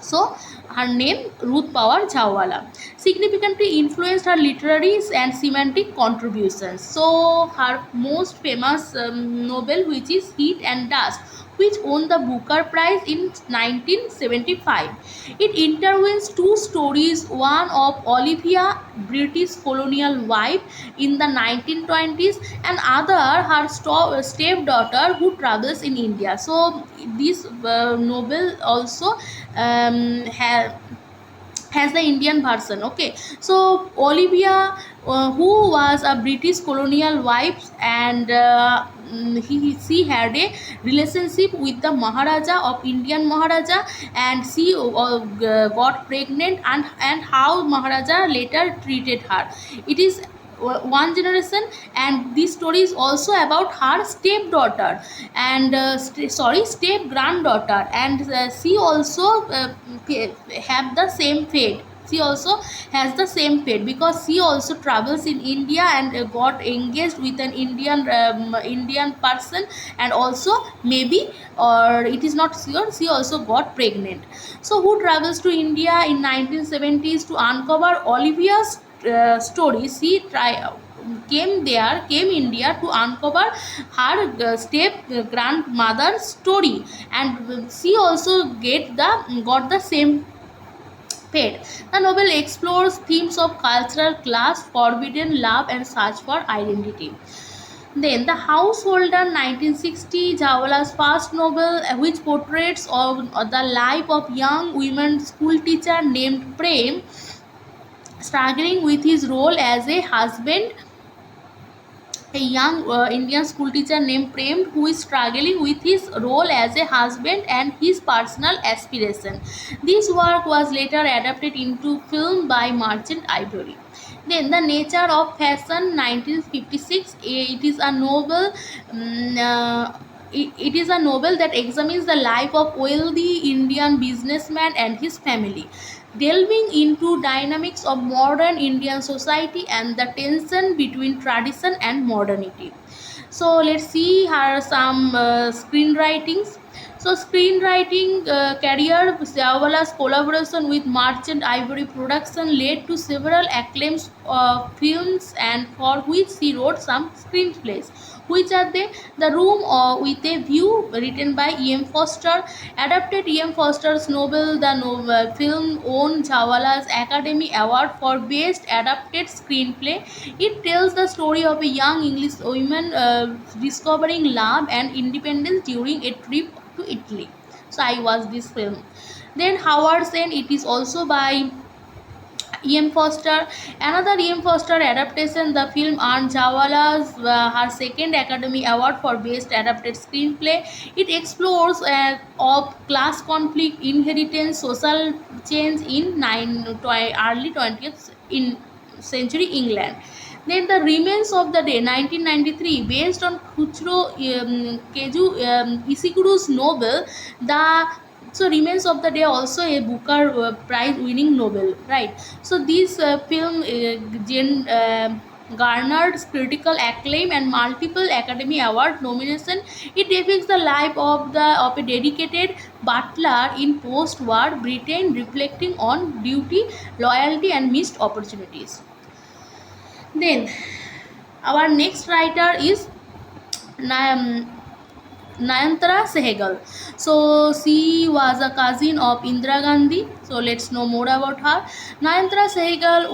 So her name Ruth Power Jawala significantly influenced her literary and semantic contributions. So her most famous novel, which is Heat and Dust, which won the Booker Prize in 1975. It intertwines two stories, one of Olivia, British colonial wife in the 1920s, and other her stepdaughter who travels in India. So this novel also has the Indian version. Okay, so Olivia, who was a British colonial wife, and she had a relationship with the Maharaja of Indian Maharaja, and she got pregnant, and how Maharaja later treated her. It is one generation, and this story is also about her stepdaughter and step granddaughter, and she also have the same fate. She also has the same fate because she also travels in India and got engaged with an Indian person, and also maybe, or it is not sure, she also got pregnant. So who travels to India in 1970s to uncover Olivia's story. She came India to uncover her step grandmother's story, and she also got the same fate. The novel explores themes of cultural class, forbidden love, and search for identity. Then, The Householder 1960, Jawala's first novel, which portrays of the life of young women school teacher named Prem, struggling with his role as a husband, a young Indian school teacher named Prem who is struggling with his role as a husband and his personal aspiration. This work was later adapted into film by Merchant Ivory. Then The Nature of Fashion 1956. It is a novel. It is a novel that examines the life of wealthy Indian businessman and his family, delving into dynamics of modern Indian society and the tension between tradition and modernity. So let's see her some screenwritings. So screenwriting career, Jawala's collaboration with Merchant Ivory Production led to several acclaimed films, and for which she wrote some screenplays. Which are they? The Room with a View, written by E.M. Foster, adapted E.M. Foster's novel. The novel film won Jawala's Academy Award for Best Adapted Screenplay. It tells the story of a young English woman discovering love and independence during a trip to Italy. So I watched this film. Then Howard's End. It is also by E.M. Foster. Another E.M. Foster adaptation, the film earned Jawala's her second Academy Award for Best Adapted Screenplay. It explores of class conflict, inheritance, social change in early 20th in century England. Then The Remains of the Day 1993, based on Kuchiro Keiju Ishiguro's novel. The so Remains of the Day also a Booker prize winning novel, right? So this film garnered critical acclaim and multiple Academy Award nomination. It depicts the life of a dedicated butler in post-war Britain, reflecting on duty, loyalty, and missed opportunities. Then our next writer is Nayam Nayantara Sehgal. So she was a cousin of Indira Gandhi. So let's know more about her. Nayantara Sehgal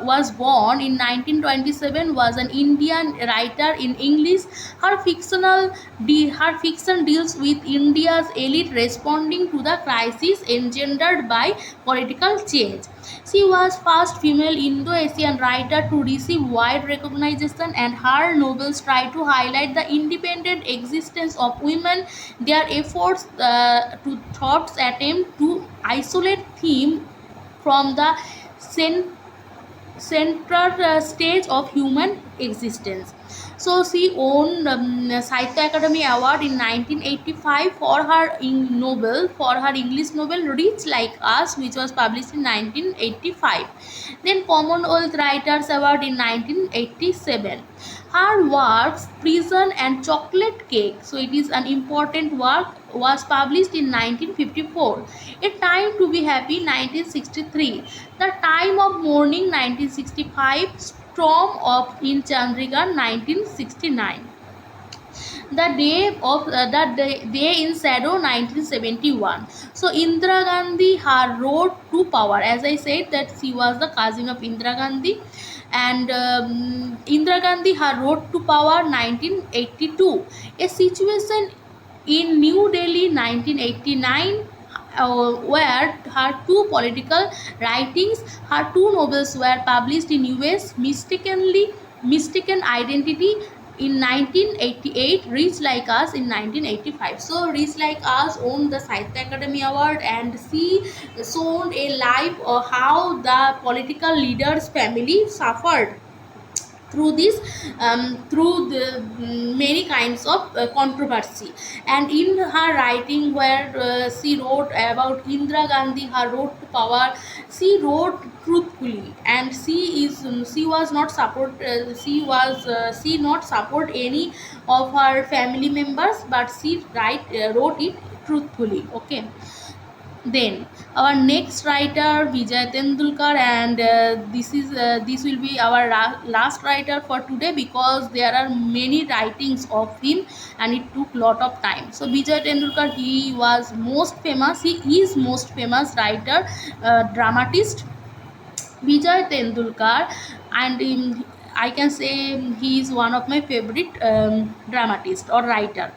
was born in 1927. Was an Indian writer in English. Her fiction deals with India's elite responding to the crisis engendered by political change. She was first female Indo-Asian writer to receive wide recognition, and her novels try to highlight the independent existence of women. Their efforts to thoughts attempt to isolate theme from the central stage of human existence. So she won Sahitya Academy Award in 1985 for her for her English novel Rich Like Us, which was published in 1985. Then Commonwealth Writers Award in 1987. Her works Prison and Chocolate Cake, so it is an important work, was published in 1954. A Time to Be Happy 1963. The Time of Mourning 1965. Storm of in Chandigarh 1969. The Day in Shadow 1971. So Indira Gandhi, her road to power. As I said that she was the cousin of Indira Gandhi, and Indira Gandhi, her road to power 1982. A Situation in New Delhi 1989. Where her two political writings, her two novels were published in US, Mistaken Identity in 1988, Rich Like Us in 1985. So Rich Like Us won the Sahitya Academy Award, and she showed a life of how the political leader's family suffered through this through the many kinds of controversy. And in her writing, where she wrote about Indira Gandhi, her road to power, she wrote truthfully, and she was not support she not support any of her family members, but she wrote it truthfully. Okay. Then our next writer Vijay Tendulkar, and this will be our last writer for today because there are many writings of him and it took lot of time. So Vijay Tendulkar, he was most famous. He is most famous writer, dramatist Vijay Tendulkar, and I can say he is one of my favorite dramatist or writer.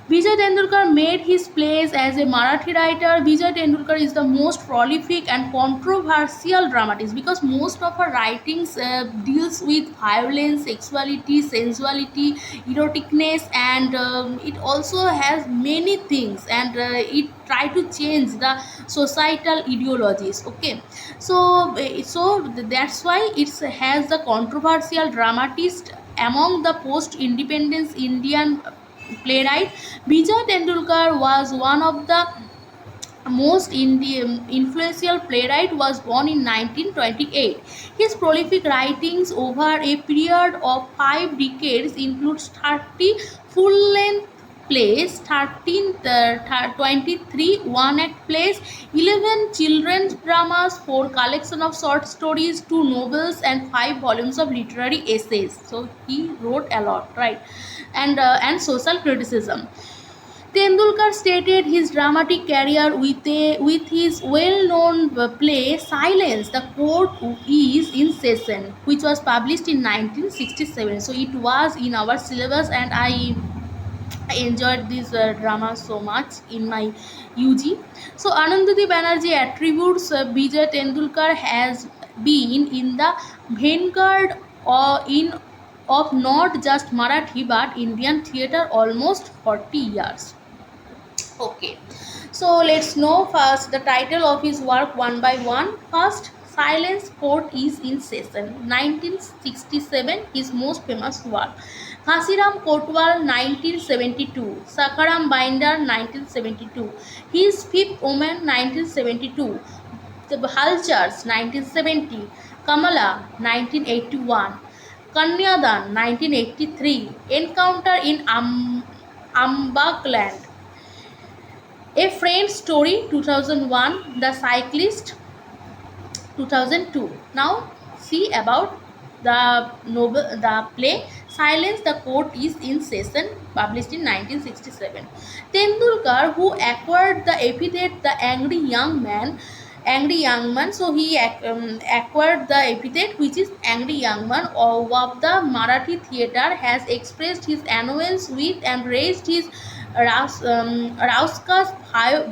Vijay Tendulkar made his place as a Marathi writer. Vijay Tendulkar is the most prolific and controversial dramatist because most of her writings deals with violence, sexuality, sensuality, eroticness, and it also has many things, and it try to change the societal ideologies. Okay, that's why it has the controversial dramatist among the post-independence Indian playwright. Vijay Tendulkar was one of the most influential playwright. Was born in 1928. His prolific writings over a period of 5 decades includes 30 full-length plays, 13 23 one-act plays, 11 children's dramas, 4 collection of short stories, 2 novels, and 5 volumes of literary essays. So he wrote a lot, right? And social criticism. Tendulkar started his dramatic career with his well-known play Silence, the Court is in Session, which was published in 1967. So it was in our syllabus, and I enjoyed this drama so much in my UG. So Anandati Banerjee attributes Vijay Tendulkar has been in the vanguard or in of not just Marathi but Indian theatre almost 40 years. Okay, so let's know first the title of his work one by one. First, Silence Court is in Session, 1967, his most famous work. Hasiram Kotwal, 1972. Sakaram Binder, 1972. His Fifth Woman, 1972. The Halchars, 1970. Kamala, 1981. Kanyadan, 1983. Encounter in Ambakland, A Friend's Story, 2001. The Cyclist, 2002. Now see about the novel, the play Silence, the Court is in Session, published in 1967. Tendulkar, who acquired the epithet the angry young man, so he acquired the epithet which is angry young man of the Marathi theatre, has expressed his annoyance with and raised his raucous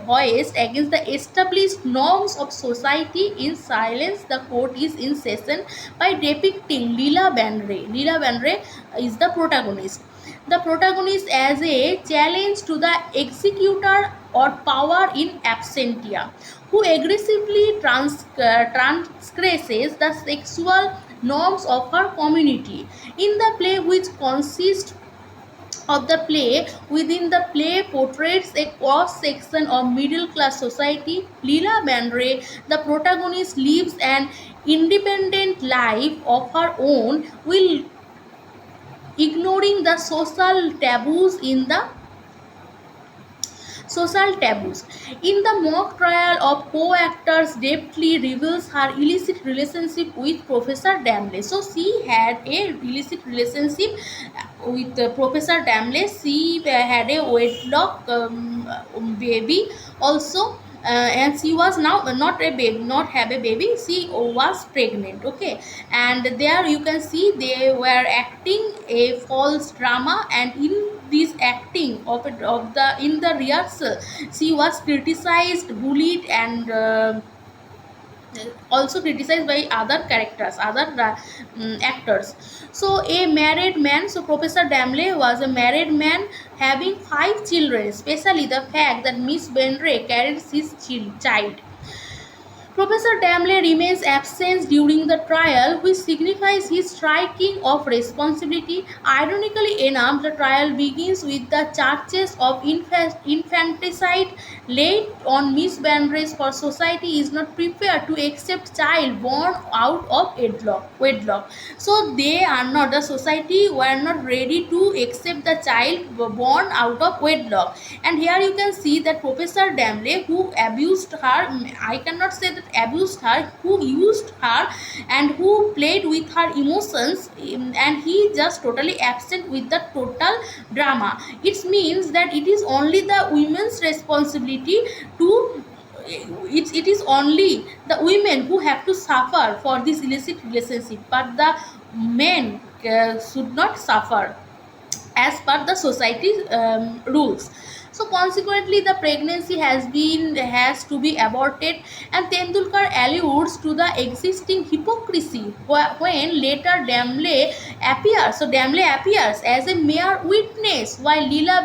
voice against the established norms of society in Silence, the Court is in Session, by depicting Leela Banre. Leela Banre is the protagonist. The protagonist as a challenge to the executor or power in absentia, who aggressively transgresses the sexual norms of her community. In the play, which consists of the play within the play portrays a cross section of middle class society. Leela Banre, the protagonist, lives an independent life of her own while ignoring the social taboos. In the mock trial of co-actors, deftly reveals her illicit relationship with Professor Damle. So she had a illicit relationship with Professor Damle. She had a wedlock baby also. And she was now not a baby, not have a baby. She was pregnant. Okay, and there you can see they were acting a false drama, and in this acting of the in the rehearsal, she was criticized, bullied, and also criticized by other characters, other actors. So a married man, so Professor Damle was a married man having 5 children, especially the fact that Miss Benre carried his child. Professor Damle remains absent during the trial, which signifies his striking of responsibility. Ironically enough, the trial begins with the charges of infanticide laid on Miss Bandrace, for society is not prepared to accept child born out of wedlock. So they are not, the society were not ready to accept the child born out of wedlock. And here you can see that Professor Damle, who abused her, I cannot say that abused her, who used her and who played with her emotions, and he just totally absent with the total drama. It means that it is only the women's responsibility to, it is only the women who have to suffer for this illicit relationship, but the men should not suffer as per the society's rules. So consequently, the pregnancy has to be aborted, and Tendulkar alludes to the existing hypocrisy when later Damle appears. So Damle appears as a mere witness, while Leela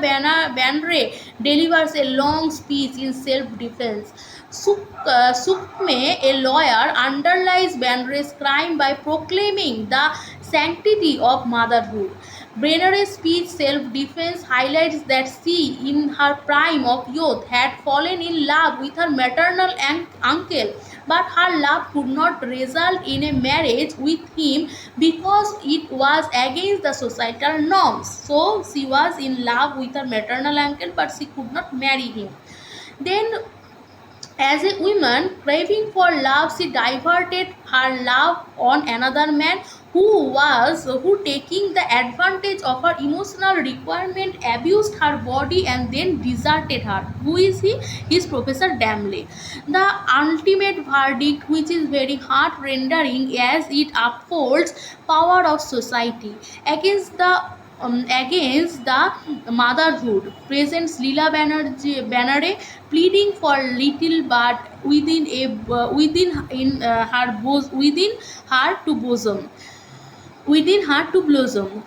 Bandre delivers a long speech in self-defense. Sukme, a lawyer, underlies Bandre's crime by proclaiming the sanctity of motherhood. Brenner's speech, self-defense, highlights that she, in her prime of youth, had fallen in love with her maternal uncle, but her love could not result in a marriage with him because it was against the societal norms. So she was in love with her maternal uncle, but she could not marry him. Then, as a woman craving for love, she diverted her love on another man who taking the advantage of her emotional requirement, abused her body and then deserted her. Who is he? He is Professor Damle. The ultimate verdict, which is very heart rendering as it upholds power of society against the motherhood, presents Leela Banare pleading for little but within her to blossom,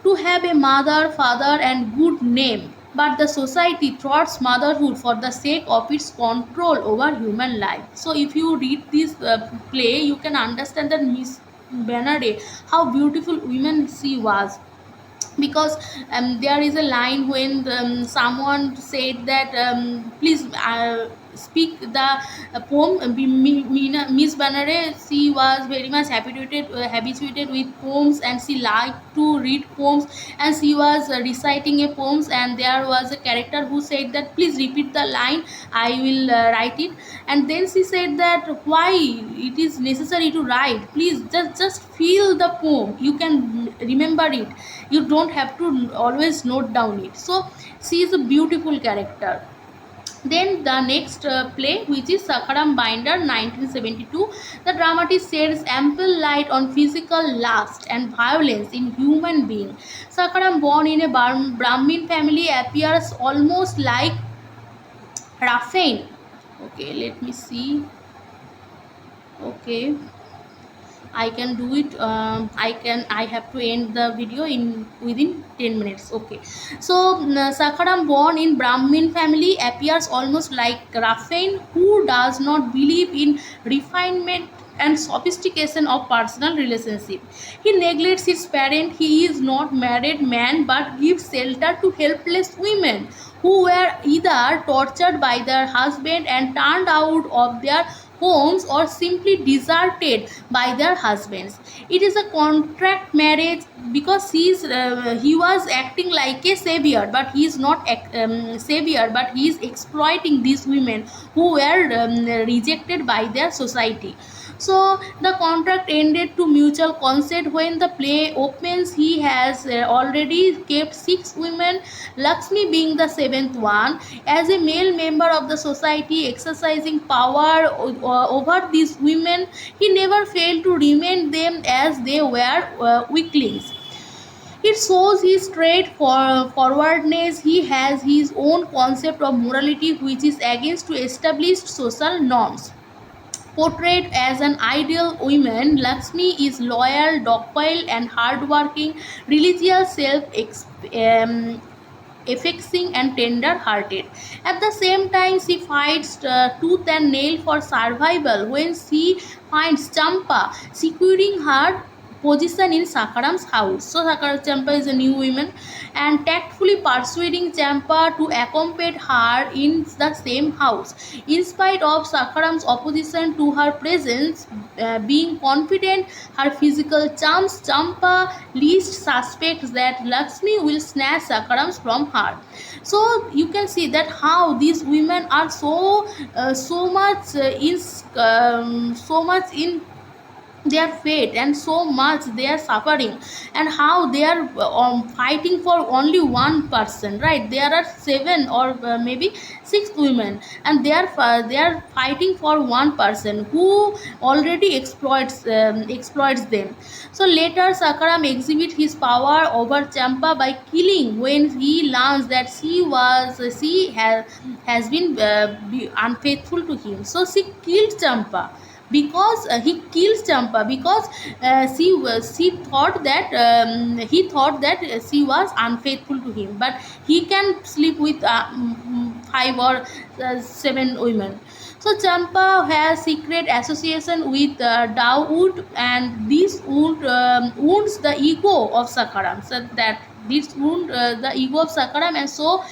to have a mother, father, and good name. But the society thwarts motherhood for the sake of its control over human life. So, if you read this play, you can understand that Miss Banare, how beautiful woman she was, because there is a line when someone said that please speak the poem. Miss Banare, she was very much habituated with poems, and she liked to read poems, and she was reciting a poems, and there was a character who said that please repeat the line, I will write it. And then she said that why it is necessary to write, please just feel the poem, you can remember it, you don't have to always note down it. So she is a beautiful character. Then the next play, which is Sakharam Binder 1972, the dramatist sheds ample light on physical lust and violence in human being. Sakharam, born in a Brahmin family, appears almost like Raphael. Okay, let me see. Okay, I can do it. I have to end the video in within 10 minutes. Okay, so Sakharam, born in Brahmin family, appears almost like Raphael, who does not believe in refinement and sophistication of personal relationship. He neglects his parent. He is not married man, but gives shelter to helpless women who were either tortured by their husband and turned out of their homes or simply deserted by their husbands. It is a contract marriage because he was acting like a savior, but he is not savior, but he is exploiting these women who were rejected by their society. So the contract ended to mutual consent. When the play opens, he has already kept 6 women, Lakshmi being the 7th one. As a male member of the society exercising power over these women, he never failed to remain them as they were weaklings. It shows his straightforwardness. He has his own concept of morality, which is against to established social norms. Portrayed as an ideal woman, Lakshmi is loyal, docile, and hardworking, religious, affecting and tender-hearted. At the same time, she fights tooth and nail for survival when she finds Champa securing her position in Sakaram's house. So Champa is a new woman and tactfully persuading Champa to accompany her in the same house. In spite of Sakaram's opposition to her presence, being confident her physical charms, Champa least suspects that Lakshmi will snatch Sakarams from her. So you can see that how these women are so much in their fate and so much they are suffering, and how they are fighting for only one person, right? There are seven or maybe six women, and they are fighting for one person who already exploits them. So later Sakaram exhibit his power over Champa by killing when he learns that has been unfaithful to him. So she killed Champa because he kills Champa because she thought that he thought that she was unfaithful to him, but he can sleep with five or seven women. So Champa has secret association with Dawood, and this wounds the ego of Sakaram. So that this wound the ego of Sakaram, and so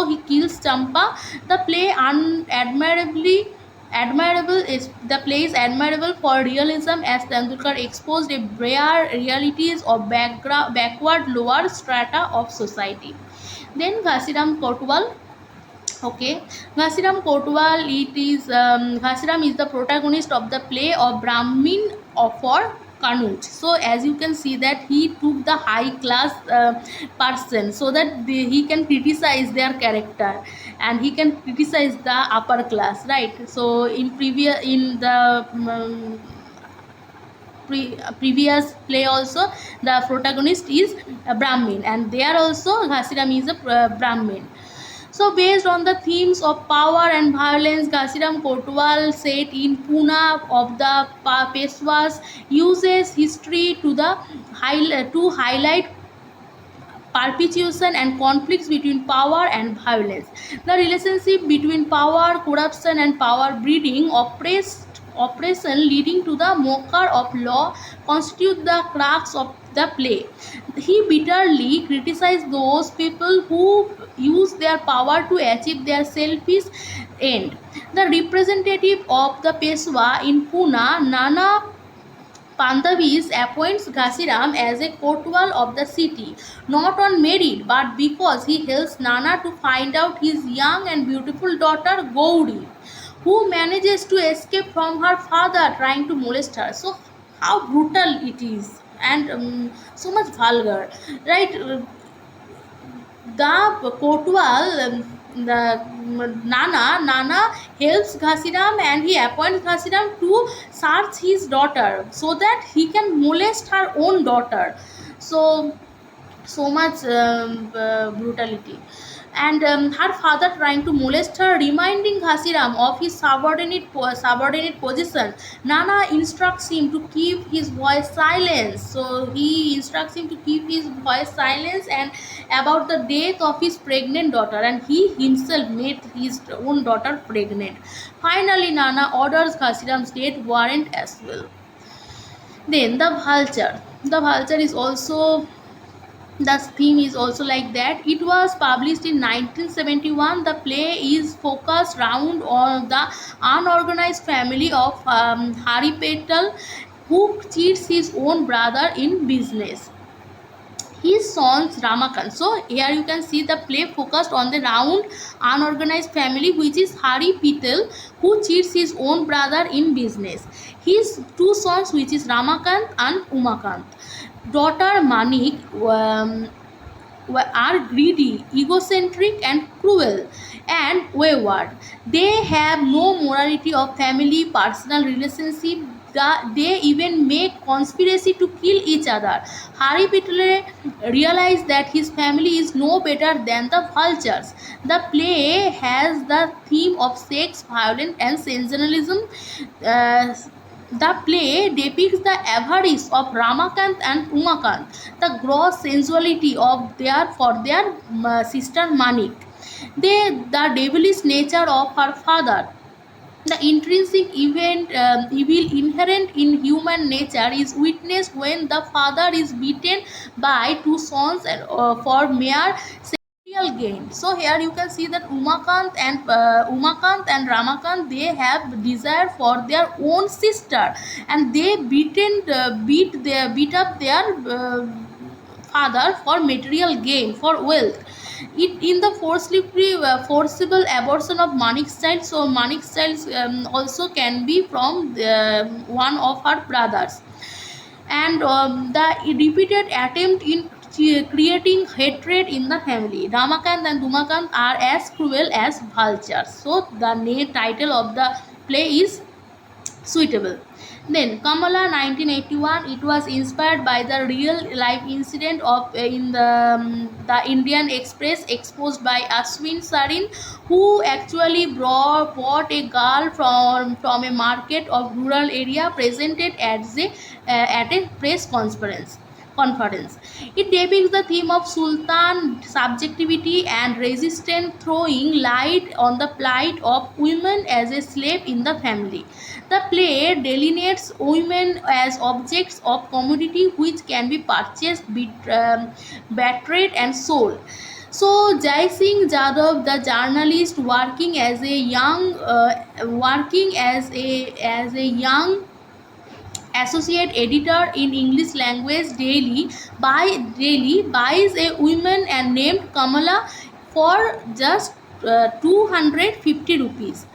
he kills Champa. The play admirable is the play is admirable for realism, as Tendulkar exposed a bare realities of backward lower strata of society. Then Ghasiram Kotwal. Okay, Ghasiram Kotwal. Ghasiram is the protagonist of the play of Brahmin for Kanuj. So as you can see that he took the high class person so that he can criticize their character, and he can criticize the upper class, right? So in the previous play also, the protagonist is a Brahmin, and there also Ghasiram is a Brahmin. So based on the themes of power and violence, Ghasiram Kotwal, set in Pune of the Peshwas, uses history to highlight perpetuation and conflicts between power and violence. The relationship between power, corruption, and power breeding oppression leading to the mocker of law constitute the crux of the play. He bitterly criticized those people who use their power to achieve their selfish end. The representative of the Peshwa in Pune, Nana Pandhavis, appoints Ghasiram as a Kotwal of the city, not on merit but because he helps Nana to find out his young and beautiful daughter Gauri, who manages to escape from her father trying to molest her. So, how brutal it is, and so much vulgar, right? The Kotwal, the Nana helps Ghasiram, and he appoints Ghasiram to search his daughter so that he can molest her own daughter. So much brutality, and her father trying to molest her, reminding Ghasiram of his subordinate position. Nana instructs him to keep his voice silent. So he instructs him to keep his voice silent and about the death of his pregnant daughter, and he himself made his own daughter pregnant. Finally, Nana orders Ghasiram's death warrant as well. Then the vulture. The vulture is also, the theme is also like that. It was published in 1971. The play is focused round on the unorganized family of Hari Petal, who cheats his own brother in business, his sons Ramakant. So here you can see the play focused on the round unorganized family, which is Hari Patel, who cheats his own brother in business, his two sons, which is Ramakant and Umakant. Daughter Manik are greedy, egocentric, and cruel, and wayward. They have no morality of family, personal relationship. They even make conspiracy to kill each other. Hari Pitale realized that his family is no better than the vultures. The play has the theme of sex, violence, and sensationalism. The play depicts the avarice of Ramakant and Umakant, the gross sensuality of their sister Manik, the devilish nature of her father. The intrinsic evil inherent in human nature is witnessed when the father is beaten by two sons for mere material gain. So here you can see that Umakant and Ramakant, they have desire for their own sister, and they beat up their father for material gain, for wealth. It in the forcible abortion of Manik's child. So Manik's child also can be from one of her brothers, and the repeated attempt in creating hatred in the family. Ramakant and Dumakant are as cruel as vultures. So the name title of the play is suitable. Then Kamala 1981, it was inspired by the real life incident of in the Indian Express exposed by Ashwin Sarin, who actually bought a girl from a market of rural area, presented at a press conference. It depicts the theme of Sultan subjectivity and resistance, throwing light on the plight of women as a slave in the family. The play delineates women as objects of commodity which can be purchased, betrayed, and sold. So Jai Singh Jadhav, the journalist working as a young associate editor in English language daily buys a woman and named Kamala for just 250 rupees.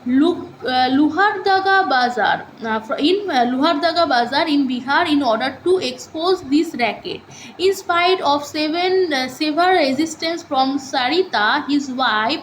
Luhardaga Bazar in Bihar, in order to expose this racket. In spite of severe resistance from Sarita, his wife,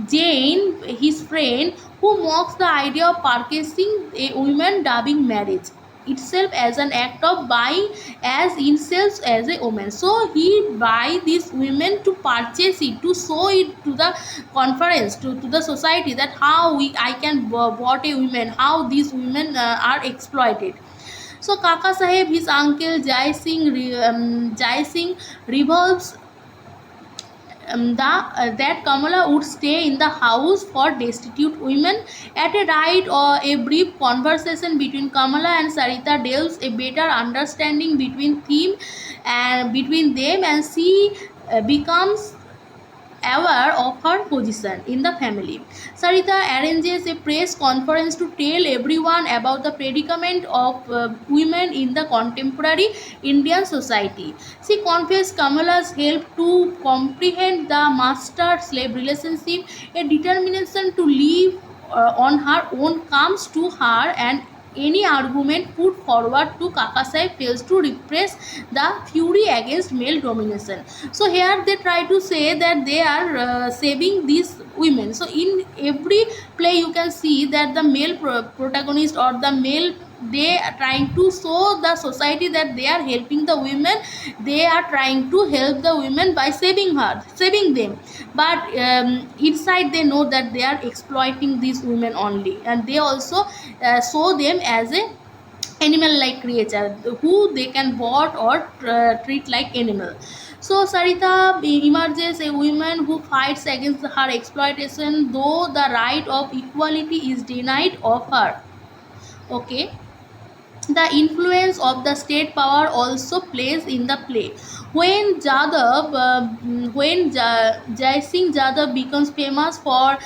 Jane, his friend, who mocks the idea of purchasing a woman, dubbing marriage itself as an act of buying as himself as a woman. So he buy these women to purchase it, to show it to the conference, to the society, that how I can bought a woman, how these women are exploited. So Kaka Saheb, his uncle Jai Singh revolves that Kamala would stay in the house for destitute women. At a ride or a brief conversation between Kamala and Sarita delves a better understanding between them, and she becomes aware of her position in the family. Sarita arranges a press conference to tell everyone about the predicament of women in the contemporary Indian society. She confesses Kamala's help to comprehend the master-slave relationship. A determination to live on her own comes to her, and any argument put forward to Kakasai fails to repress the fury against male domination. So here they try to say that they are saving these women. So in every play you can see that the male protagonist or the male, they are trying to show the society that they are helping the women, they are trying to help the women by saving them, but inside they know that they are exploiting these women only, and they also show them as a animal like creature who they can bought or treat like animal. So Sarita emerges a woman who fights against her exploitation, though the right of equality is denied of her. Okay, the influence of the state power also plays in the play. When Jai Singh Jadhav becomes famous for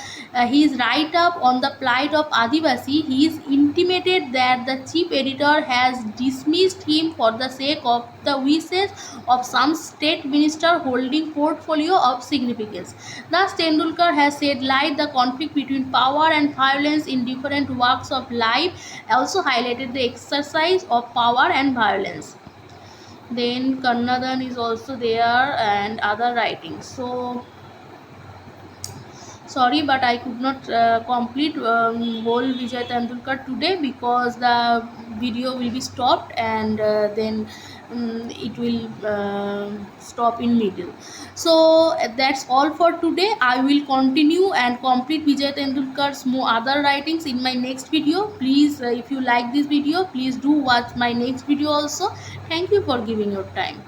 his write-up on the plight of Adivasi, he is intimated that the chief editor has dismissed him for the sake of the wishes of some state minister holding portfolio of significance. Thus, Tendulkar has shed light the conflict between power and violence in different walks of life, also highlighted the exercise of power and violence. Then Kannadan is also there and other writings. So sorry, but I could not complete whole Vijay Tendulkar today because the video will be stopped, and then it will stop in middle. So that's all for today. I will continue and complete Vijay Tendulkar's more other writings in my next video. Please, if you like this video, please do watch my next video also. Thank you for giving your time.